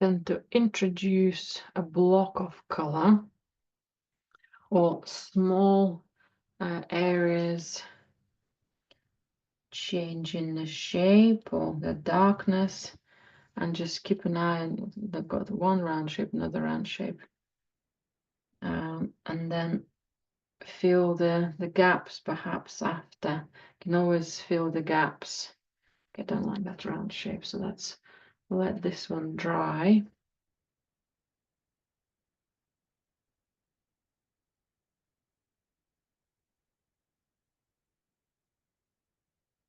Then to introduce a block of color or small areas, changing the shape or the darkness, and just keep an eye on, they've got one round shape, another round shape, and then fill the gaps perhaps after. You can always fill the gaps. I don't like that round shape, so let's let this one dry.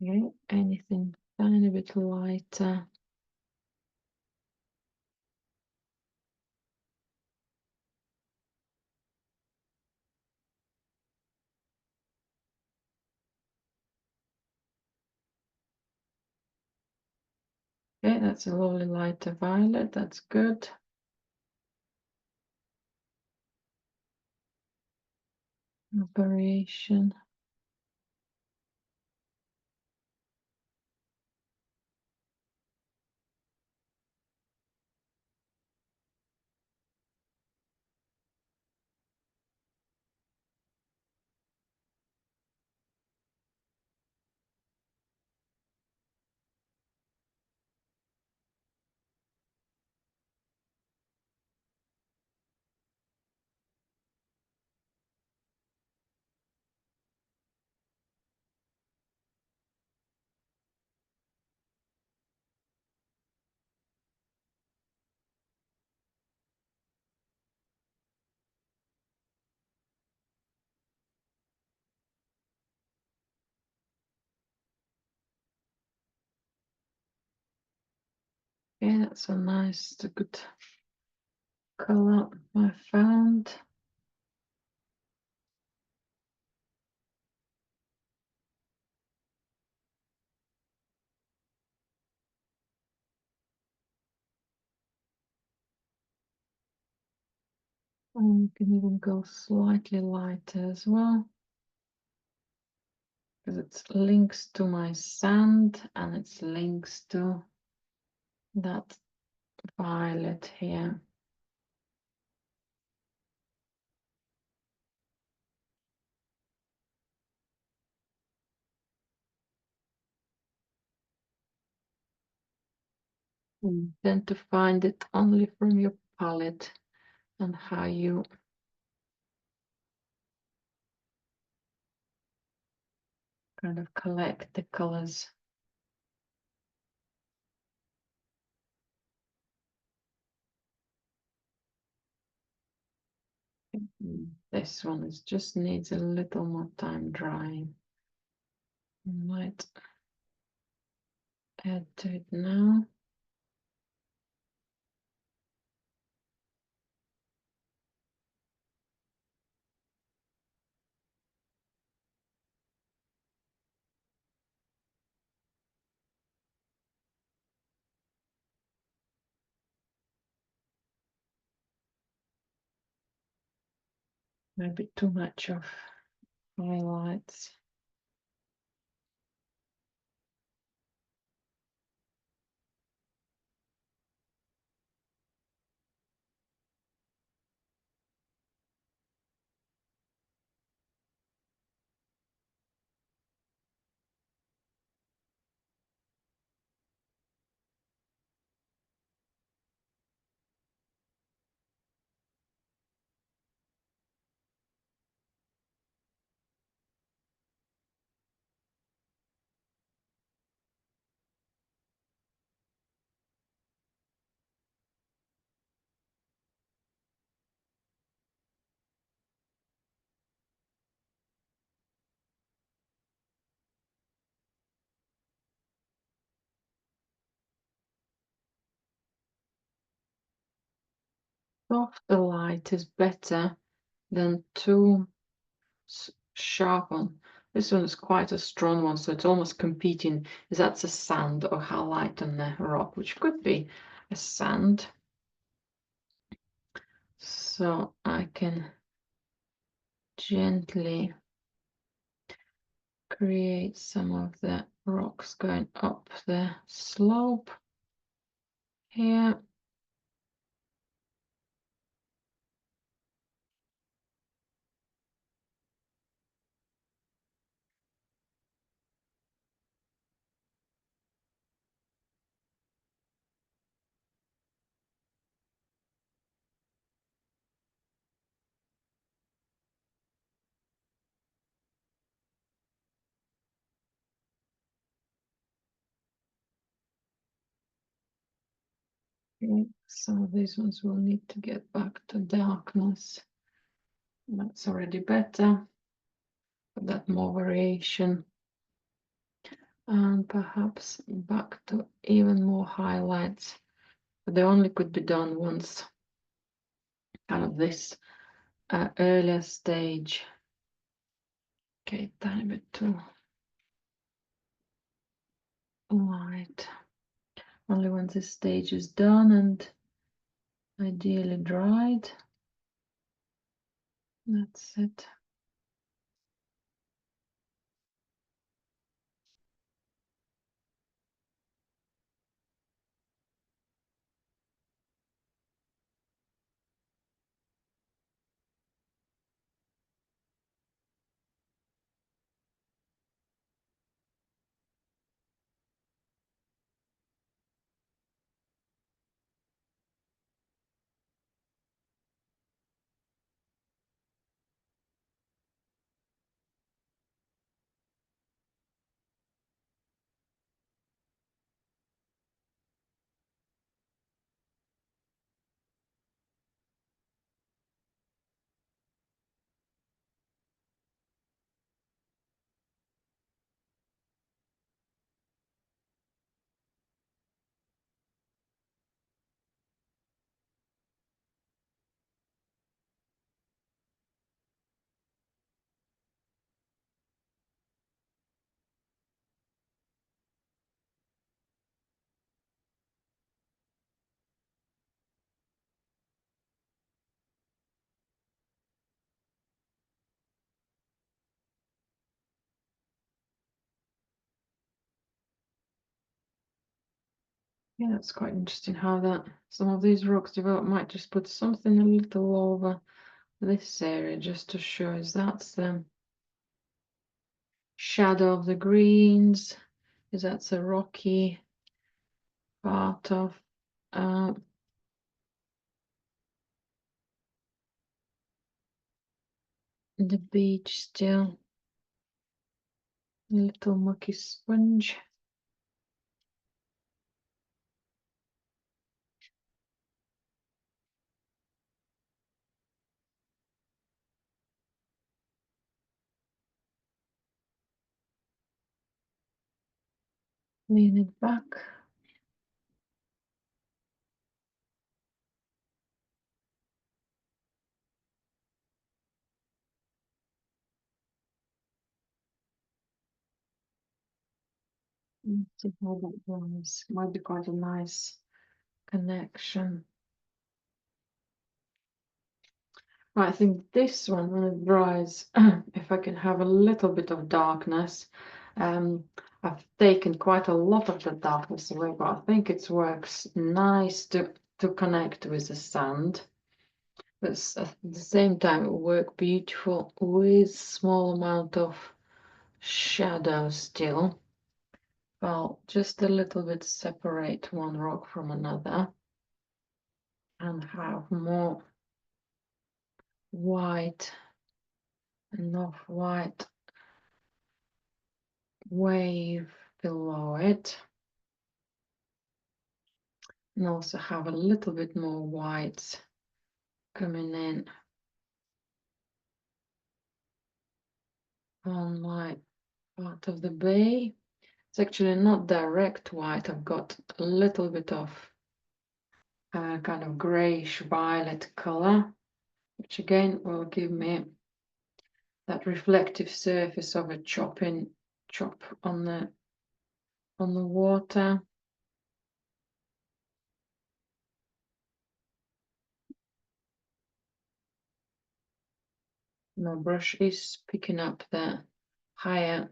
Okay, anything tiny bit lighter. Okay, that's a lovely lighter violet, that's good. Variation. Okay, that's a nice, a good color I found. And you can even go slightly lighter as well, because it's links to my sand and it's links to that violet here. You tend to find it only from your palette and how you kind of collect the colors. This one is just needs a little more time drying. Might add to it now. Maybe too much of highlights. softer light is better than too sharp one. This one is quite a strong one, so it's almost competing. Is that a sand or how light on the rock, which could be a sand. So I can gently create some of the rocks going up the slope here. Okay, some of these ones will need to get back to darkness. That's already better. That more variation. And perhaps back to even more highlights. But they only could be done once. Kind of this earlier stage. Okay, tiny bit too light. Only when this stage is done and ideally dried. That's it. Yeah, that's quite interesting how that some of these rocks develop. Might just put something a little over this area just to show us that's the shadow of the greens. Is that's a rocky part of uh, the beach still. A little mucky sponge. Lean it back. See how that goes. Might be quite a nice connection. Right, I think this one, when it dries, if I can have a little bit of darkness, I've taken quite a lot of the darkness away, but I think it works nice to connect with the sand. But at the same time, it will work beautiful with small amount of shadow still. Well, just a little bit separate one rock from another and have more white and off-white wave below it. And also have a little bit more whites coming in on my part of the bay. It's actually not direct white. I've got a little bit of kind of grayish violet color, which again will give me that reflective surface of a chop on the water. My brush is picking up the higher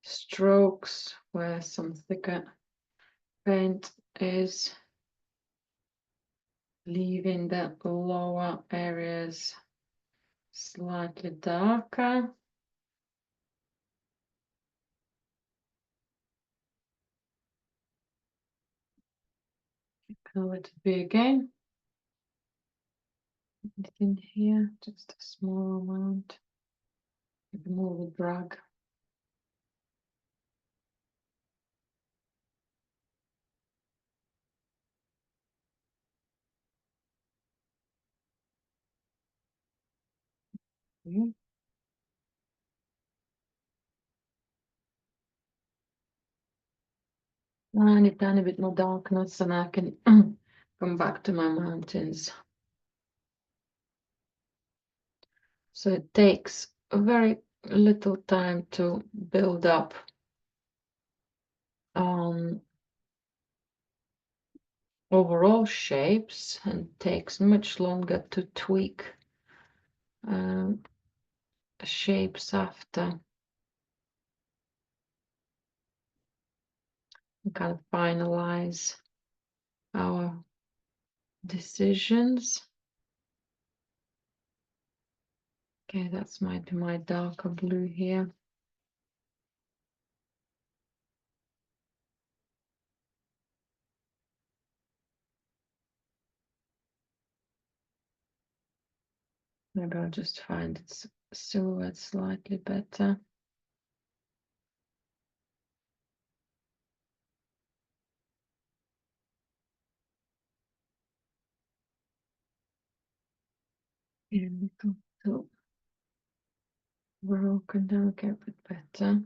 strokes where some thicker paint is, leaving the lower areas slightly darker. Let it be again. Anything here, just a small amount. More the drag. Okay. I need a tiny bit more darkness and I can come back to my mountains. So it takes a very little time to build up overall shapes and takes much longer to tweak shapes after. And kind of finalize our decisions. Okay, that's might be my darker blue here. Maybe I'll just find its silhouette slightly better. A little too broken down, get a bit better.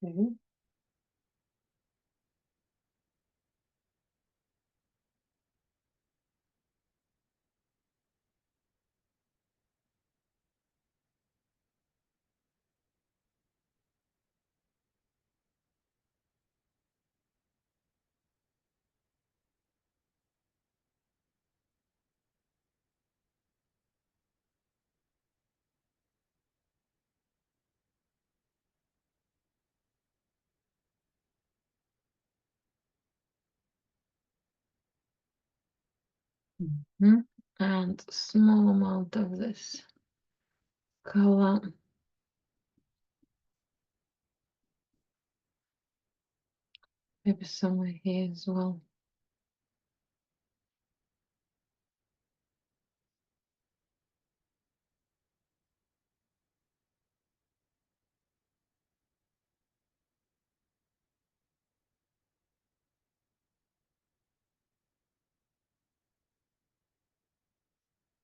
Okay. And small amount of this color. Maybe somewhere here as well.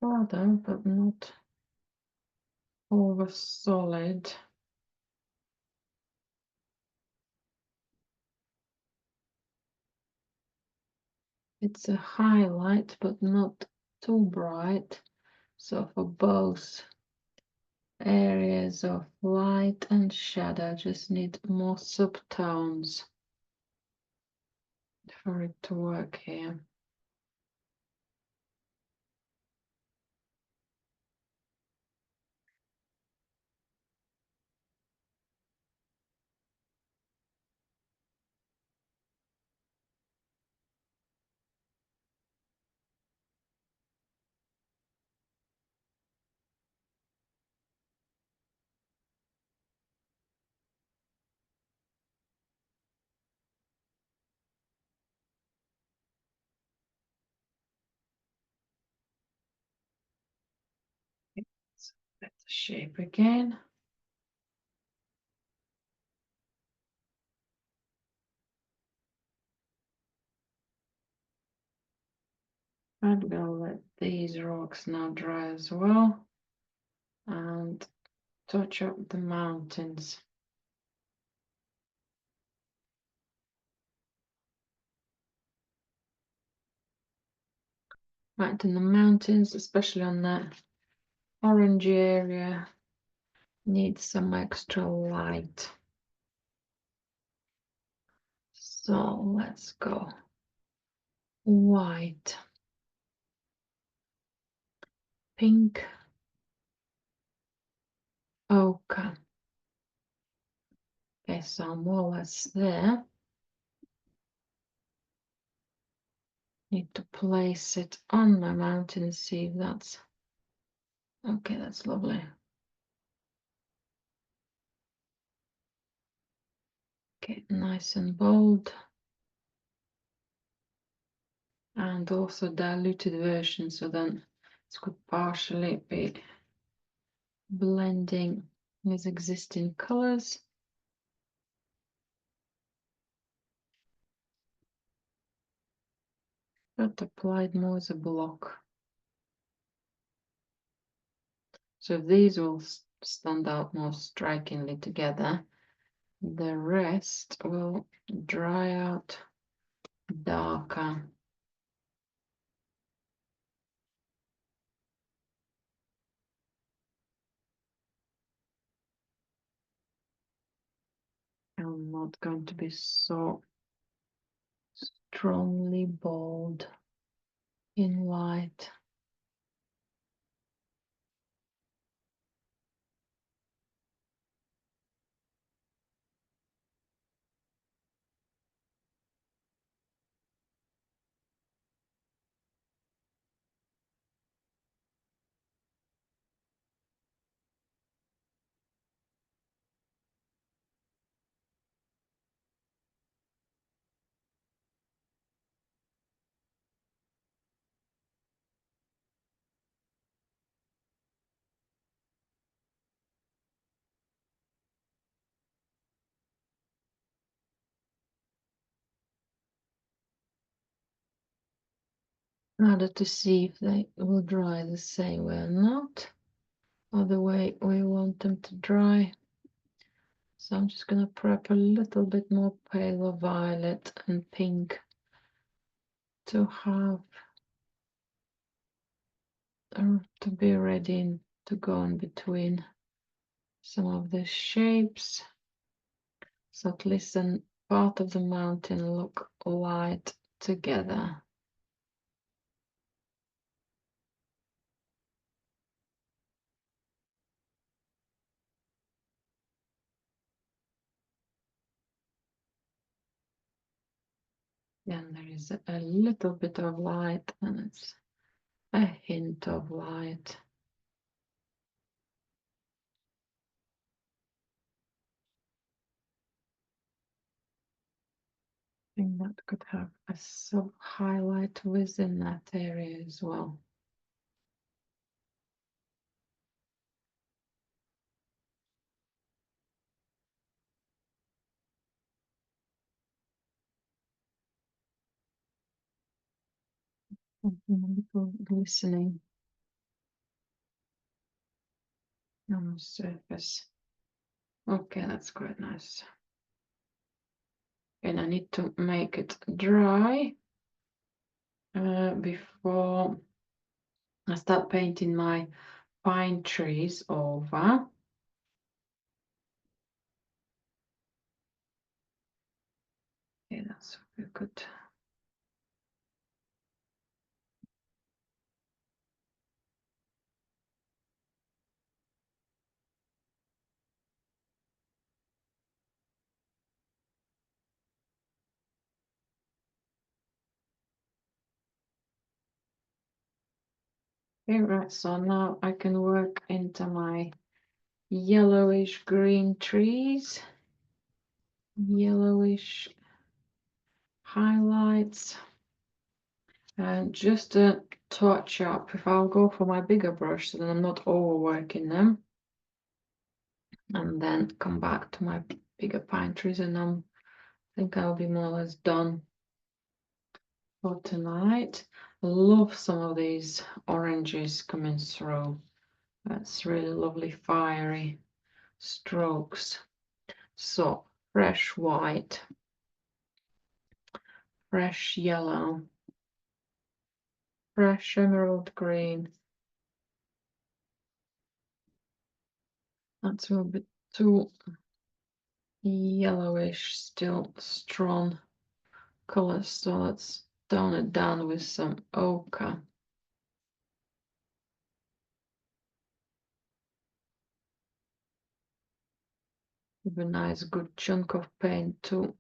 Rather, but not over solid. It's a highlight, but not too bright. So for both areas of light and shadow, just need more subtones for it to work here. So that's the shape again. I'm gonna let these these rocks now dry as well, and touch up the mountains. Right in the mountains, especially on that orange area, needs some extra light. So let's go white, pink, ochre. Okay, so I'm more or less there. Need to place it on my mountain and see if that's okay. That's lovely. Okay, nice and bold. And also diluted version, so then it could partially be blending with existing colors. But applied more as a block. So these will stand out more strikingly together. The rest will dry out darker. I'm not going to be so strongly bold in white. In order to see if they will dry the same way or not, or the way we want them to dry. So I'm just going to prep a little bit more paler violet and pink to have to be ready to go in between some of the shapes. So at least then part of the mountain look light together. Then there is a little bit of light and it's a hint of light. I think that could have a sub highlight within that area as well. Something a little glistening on the surface. Okay, that's quite nice. And I need to make it dry before I start painting my pine trees over. Okay, that's very good. Okay, right, so now I can work into my yellowish green trees, yellowish highlights, and just to touch up, if I'll go for my bigger brush so then I'm not overworking them, and then come back to my bigger pine trees, and I think I'll be more or less done for tonight. Love some of these oranges coming through. That's really lovely fiery strokes. So fresh white, fresh yellow, fresh emerald green. That's a little bit too yellowish, still strong colors. So let's tone it down with some ochre. With a nice good chunk of paint to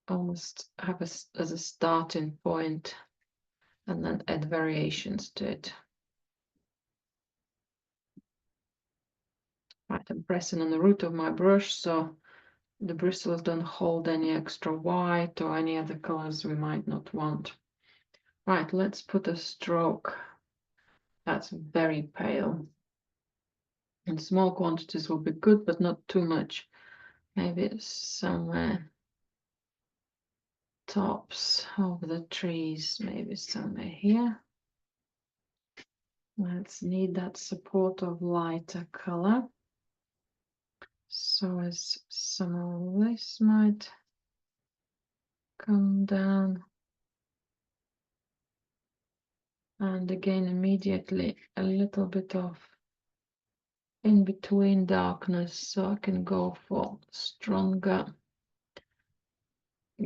almost have as a starting point and then add variations to it. Right, I'm pressing on the root of my brush so the bristles don't hold any extra white or any other colors we might not want. Right, let's put a stroke that's very pale. In small quantities will be good, but not too much. Maybe somewhere tops of the trees, maybe somewhere here. Let's need that support of lighter color. So as some of this might come down. And again, immediately a little bit of in between darkness, so I can go for stronger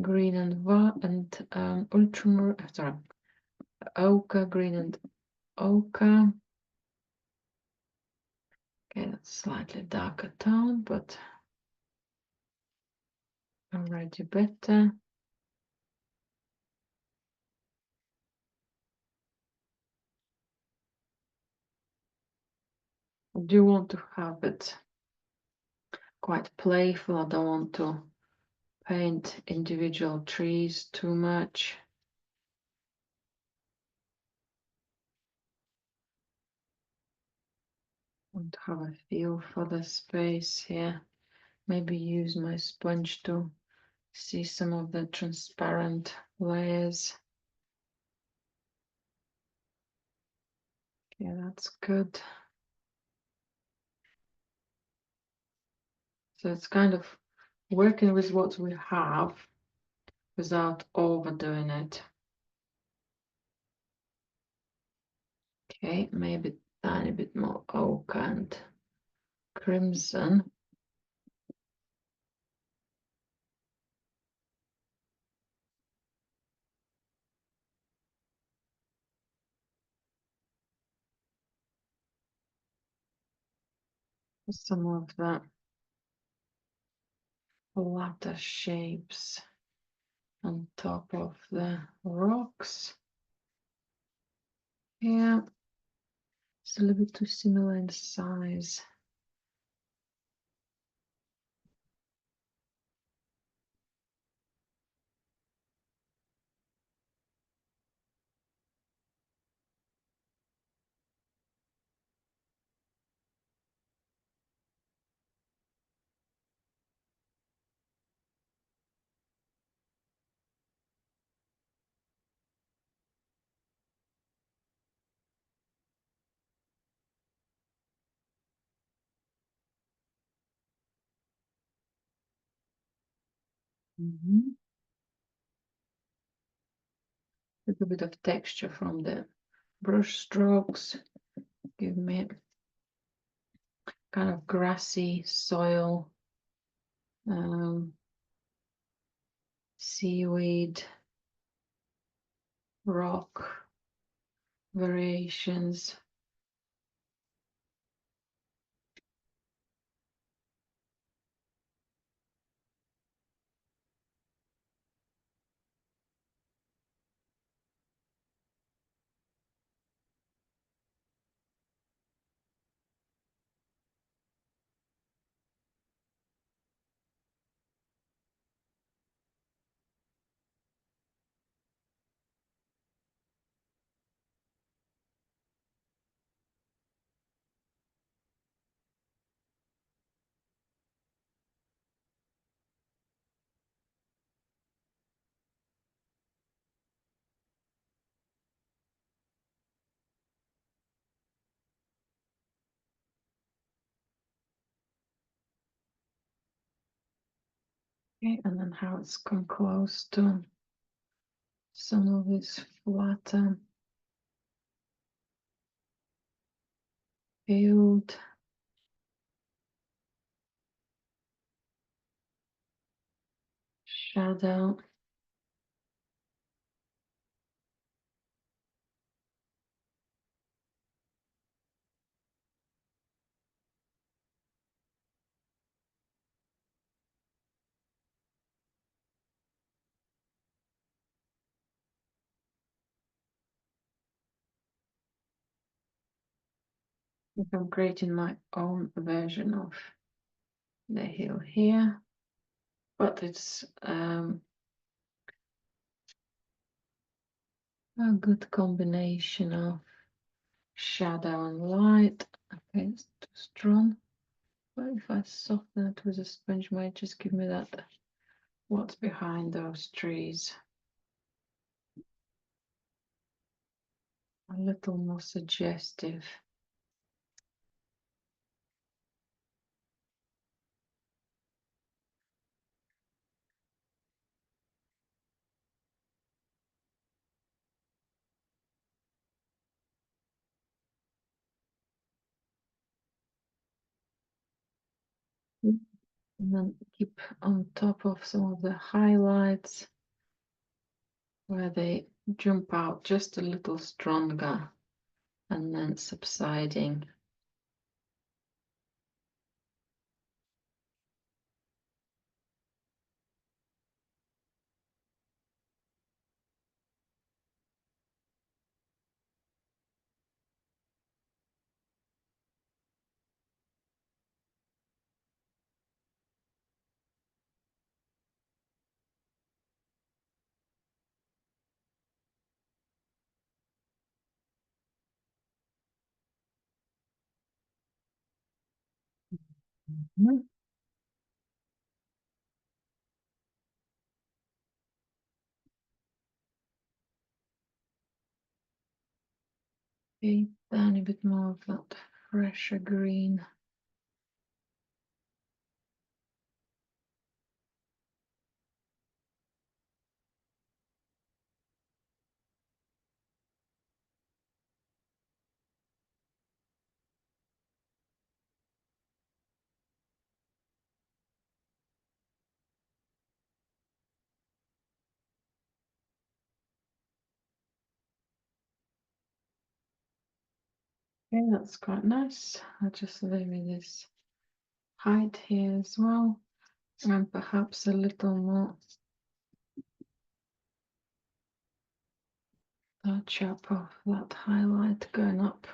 green and ultramarine, sorry, ochre, green and ochre. Okay, that's slightly darker tone, but already better. I do want to have it quite playful. I don't want to paint individual trees too much. I want to have a feel for the space here. Maybe use my sponge to see some of the transparent layers. Yeah, that's good. So it's kind of working with what we have without overdoing it. Okay, maybe a tiny bit more ochre and crimson. Some of the latter shapes on top of the rocks. Yeah, it's a little bit too similar in size. A little bit of texture from the brush strokes. Give me kind of grassy soil, seaweed, rock variations. Okay, and then how it's come close to some of this flatter field. Shadow. I'm creating my own version of the hill here, but it's a good combination of shadow and light. Okay, it's too strong. But if I soften it with a sponge, might just give me that what's behind those trees. A little more suggestive. And then keep on top of some of the highlights where they jump out just a little stronger and then subsiding. Mhm. Okay, tiny bit more of that fresher green. Okay, that's quite nice. I'll just maybe this height here as well, and perhaps a little more touch up of that highlight going up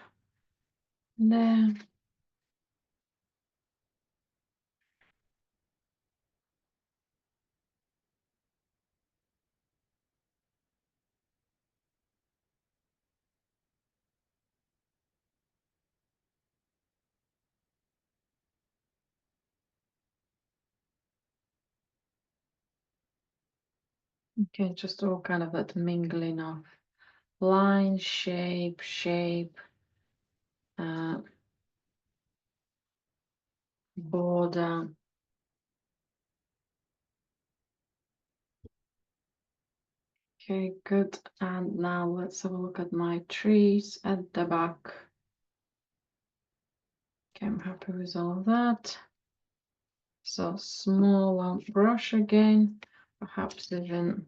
there. Okay, just all kind of that mingling of line, shape, border. Okay, good. And now let's have a look at my trees at the back. Okay, I'm happy with all of that. So smaller brush again, perhaps even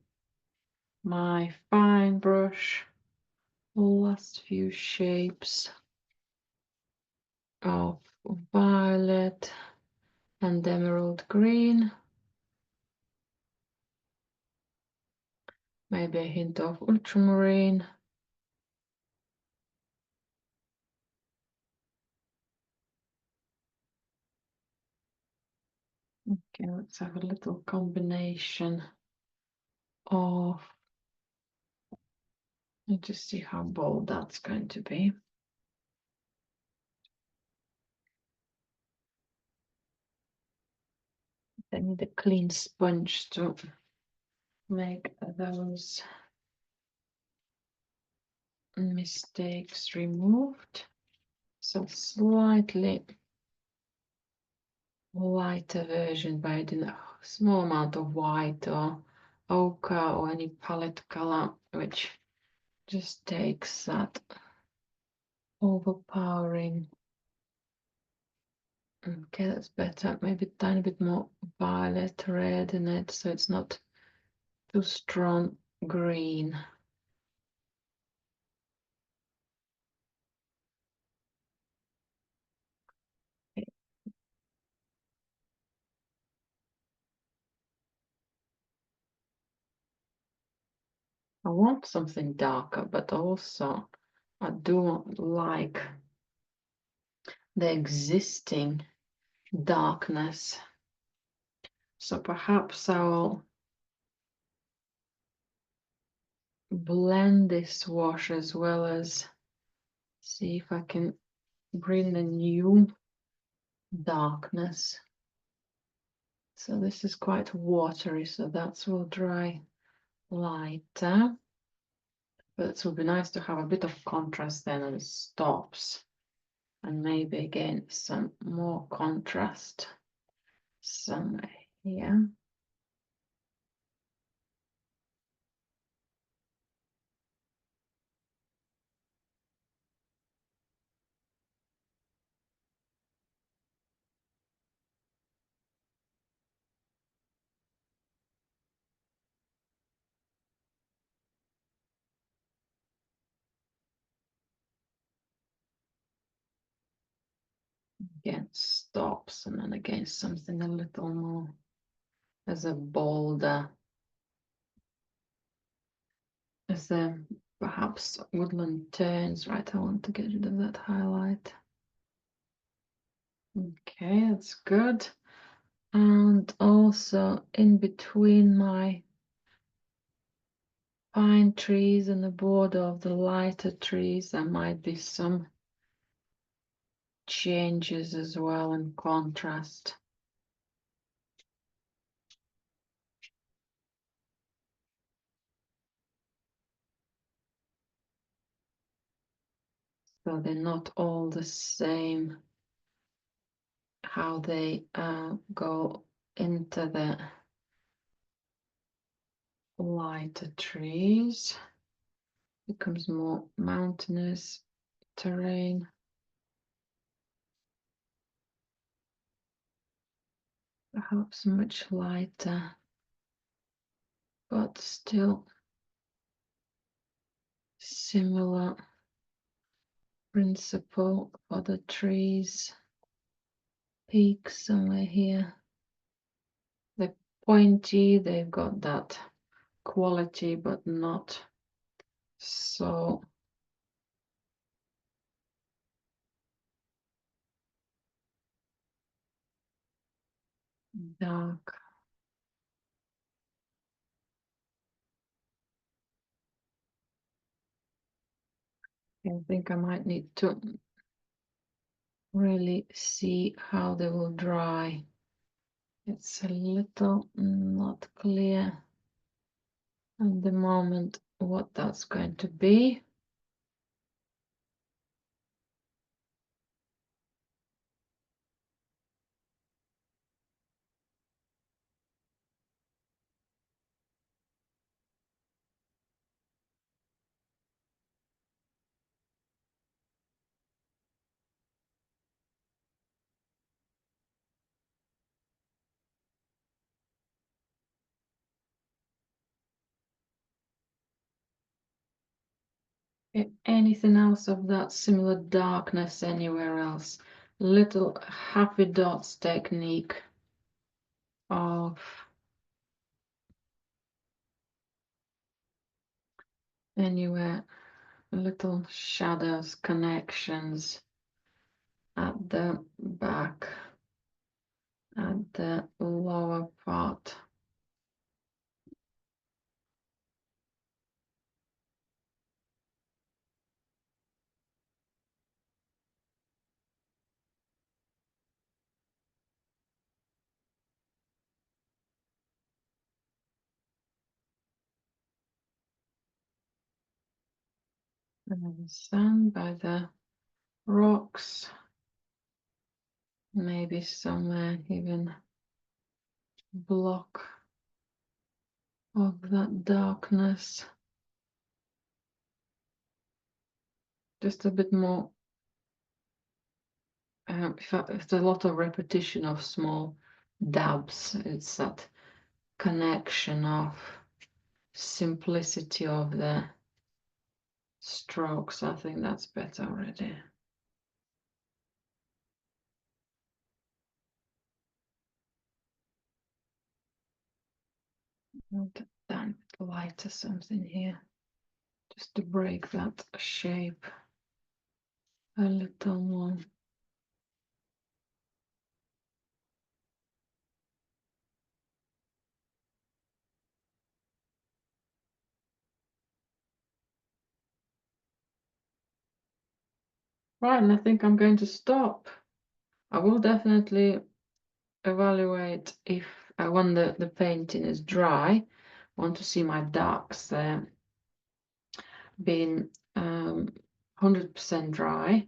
my fine brush. Last few shapes of violet and emerald green. Maybe a hint of ultramarine. Okay, let's have a little combination of, let's just see how bold that's going to be. I need a clean sponge to make those mistakes removed. So slightly lighter version, but I didn't small amount of white or ochre or any palette color, which just takes that overpowering. Okay, that's better. Maybe a tiny bit more violet red in it, so it's not too strong green. I want something darker, but also I do like the existing darkness. So perhaps I'll blend this wash as well as see if I can bring the new darkness. So this is quite watery, so that will dry lighter. But it would be nice to have a bit of contrast then on the stops. And maybe again some more contrast somewhere here. Again stops, and then again something a little more as a bolder, as the perhaps woodland turns. Right, I want to get rid of that highlight. Okay, that's good. And also in between my pine trees and the border of the lighter trees, there might be some changes as well in contrast. So they're not all the same, how they go into the lighter trees. Becomes more mountainous terrain. Perhaps much lighter, but still similar principle for the trees. Peaks somewhere here. They're pointy, they've got that quality, but not so dark. I think I might need to really see how they will dry. It's a little not clear at the moment what that's going to be. Anything else of that similar darkness anywhere else? Little happy dots technique of anywhere, little shadows, connections at the back, at the lower part. And the sun by the rocks, maybe somewhere even block of that darkness. Just a bit more. If there's a lot of repetition of small dabs, it's that connection of simplicity of the strokes. I think that's better already. I'll get down with light or something here, just to break that shape a little more. Right, and I think I'm going to stop. I will definitely evaluate if when the painting is dry. I want to see my darks there being 100% dry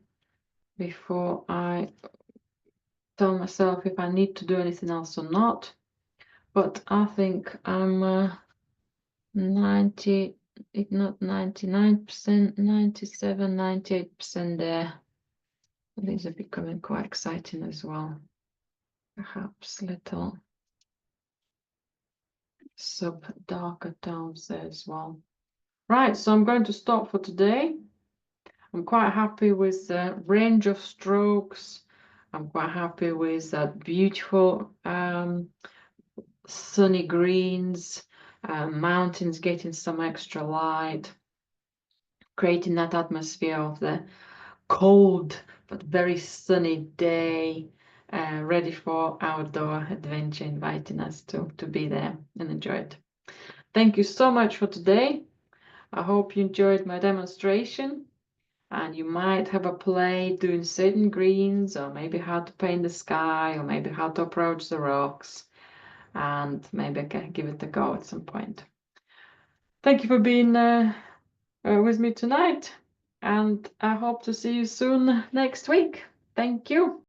before I tell myself if I need to do anything else or not. But I think I'm 90, if not 99%, 97, 98% there. These are becoming quite exciting as well. Perhaps little sub darker tones there as well. Right, so I'm going to stop for today. I'm quite happy with the range of strokes. I'm quite happy with that beautiful sunny greens, mountains getting some extra light, creating that atmosphere of the cold but very sunny day, ready for outdoor adventure, inviting us to be there and enjoy it. Thank you so much for today. I hope you enjoyed my demonstration, and you might have a play doing certain greens, or maybe how to paint the sky, or maybe how to approach the rocks, and maybe I can give it a go at some point. Thank you for being with me tonight, and I hope to see you soon next week. Thank you.